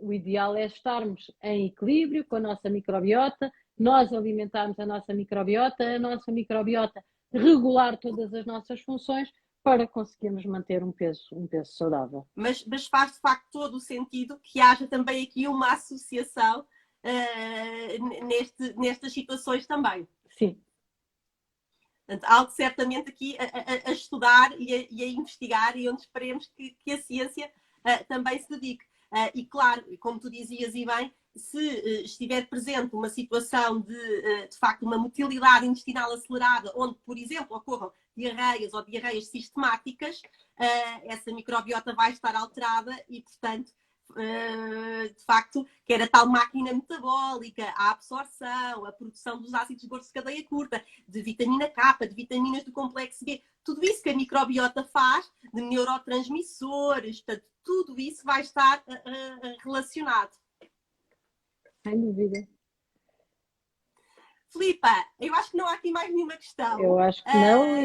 [SPEAKER 2] o ideal é estarmos em equilíbrio com a nossa microbiota, nós alimentarmos a nossa microbiota regular todas as nossas funções para conseguirmos manter um peso saudável.
[SPEAKER 1] Mas faz de facto todo o sentido que haja também aqui uma associação nestas situações também.
[SPEAKER 2] Sim.
[SPEAKER 1] Portanto, algo certamente aqui a estudar e a investigar e onde esperemos que a ciência também se dedique. E claro, como tu dizias e bem, se estiver presente uma situação de facto, uma motilidade intestinal acelerada, onde, por exemplo, ocorram diarreias ou diarreias sistemáticas, essa microbiota vai estar alterada e, portanto, de facto, quer a tal máquina metabólica, a absorção, a produção dos ácidos gordos de cadeia curta, de vitamina K, de vitaminas do complexo B, tudo isso que a microbiota faz, de neurotransmissores, portanto, tudo isso vai estar relacionado.
[SPEAKER 2] Sem dúvida.
[SPEAKER 1] Filipa, eu acho que não há aqui mais nenhuma questão.
[SPEAKER 2] Eu acho que não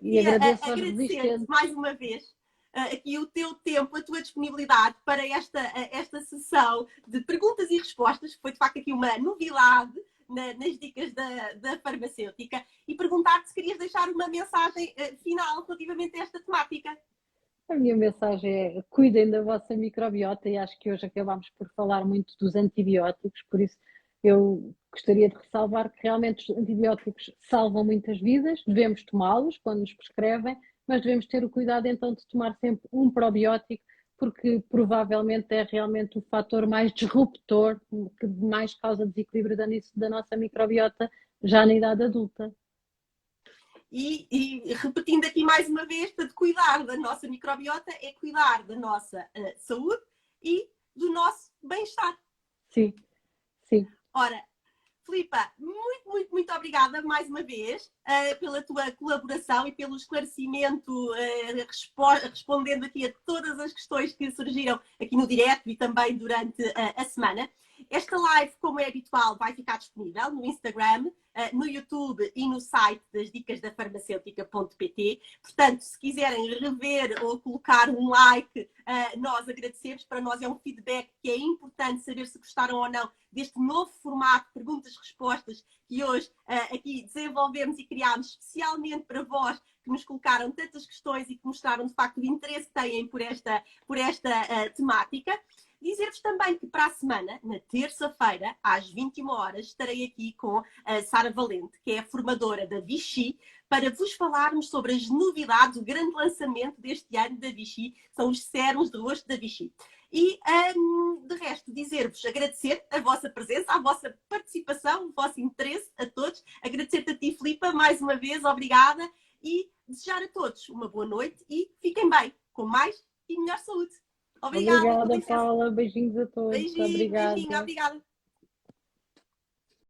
[SPEAKER 1] e
[SPEAKER 2] agradeço aos
[SPEAKER 1] agradecer-te
[SPEAKER 2] resistentes.
[SPEAKER 1] mais uma vez aqui o teu tempo, a tua disponibilidade para esta sessão de perguntas e respostas, que foi de facto aqui uma novidade nas dicas da farmacêutica, e perguntar-te se querias deixar uma mensagem final relativamente a esta temática.
[SPEAKER 2] A minha mensagem é: cuidem da vossa microbiota, e acho que hoje acabámos por falar muito dos antibióticos, por isso eu gostaria de ressalvar que realmente os antibióticos salvam muitas vidas, devemos tomá-los quando nos prescrevem, mas devemos ter o cuidado então de tomar sempre um probiótico, porque provavelmente é realmente o fator mais disruptor, que mais causa desequilíbrio da nossa microbiota já na idade adulta.
[SPEAKER 1] E repetindo aqui mais uma vez, de cuidar da nossa microbiota é cuidar da nossa saúde e do nosso bem-estar.
[SPEAKER 2] Sim, sim.
[SPEAKER 1] Ora, Filipa, muito obrigada mais uma vez pela tua colaboração e pelo esclarecimento, respondendo aqui a todas as questões que surgiram aqui no direto e também durante a semana. Esta live, como é habitual, vai ficar disponível no Instagram, no YouTube e no site das dicas da farmacêutica.pt. Portanto, se quiserem rever ou colocar um like, nós agradecemos. Para nós é um feedback que é importante saber se gostaram ou não deste novo formato, perguntas-respostas, que hoje aqui desenvolvemos e criámos especialmente para vós, que nos colocaram tantas questões e que mostraram de facto o interesse que têm por esta temática. Dizer-vos também que para a semana, na terça-feira, às 21 horas, estarei aqui com a Sara Valente, que é a formadora da Vichy, para vos falarmos sobre as novidades, o grande lançamento deste ano da Vichy, são os sérums de rosto da Vichy. E, de resto, dizer-vos, agradecer a vossa presença, a vossa participação, o vosso interesse a todos. Agradecer-te a ti, Filipa, mais uma vez, obrigada. E desejar a todos uma boa noite e fiquem bem, com mais e melhor saúde. Obrigada,
[SPEAKER 2] Paula. Beijinhos a todos.
[SPEAKER 1] Beijinho,
[SPEAKER 2] Obrigada.
[SPEAKER 1] Beijinho, obrigada.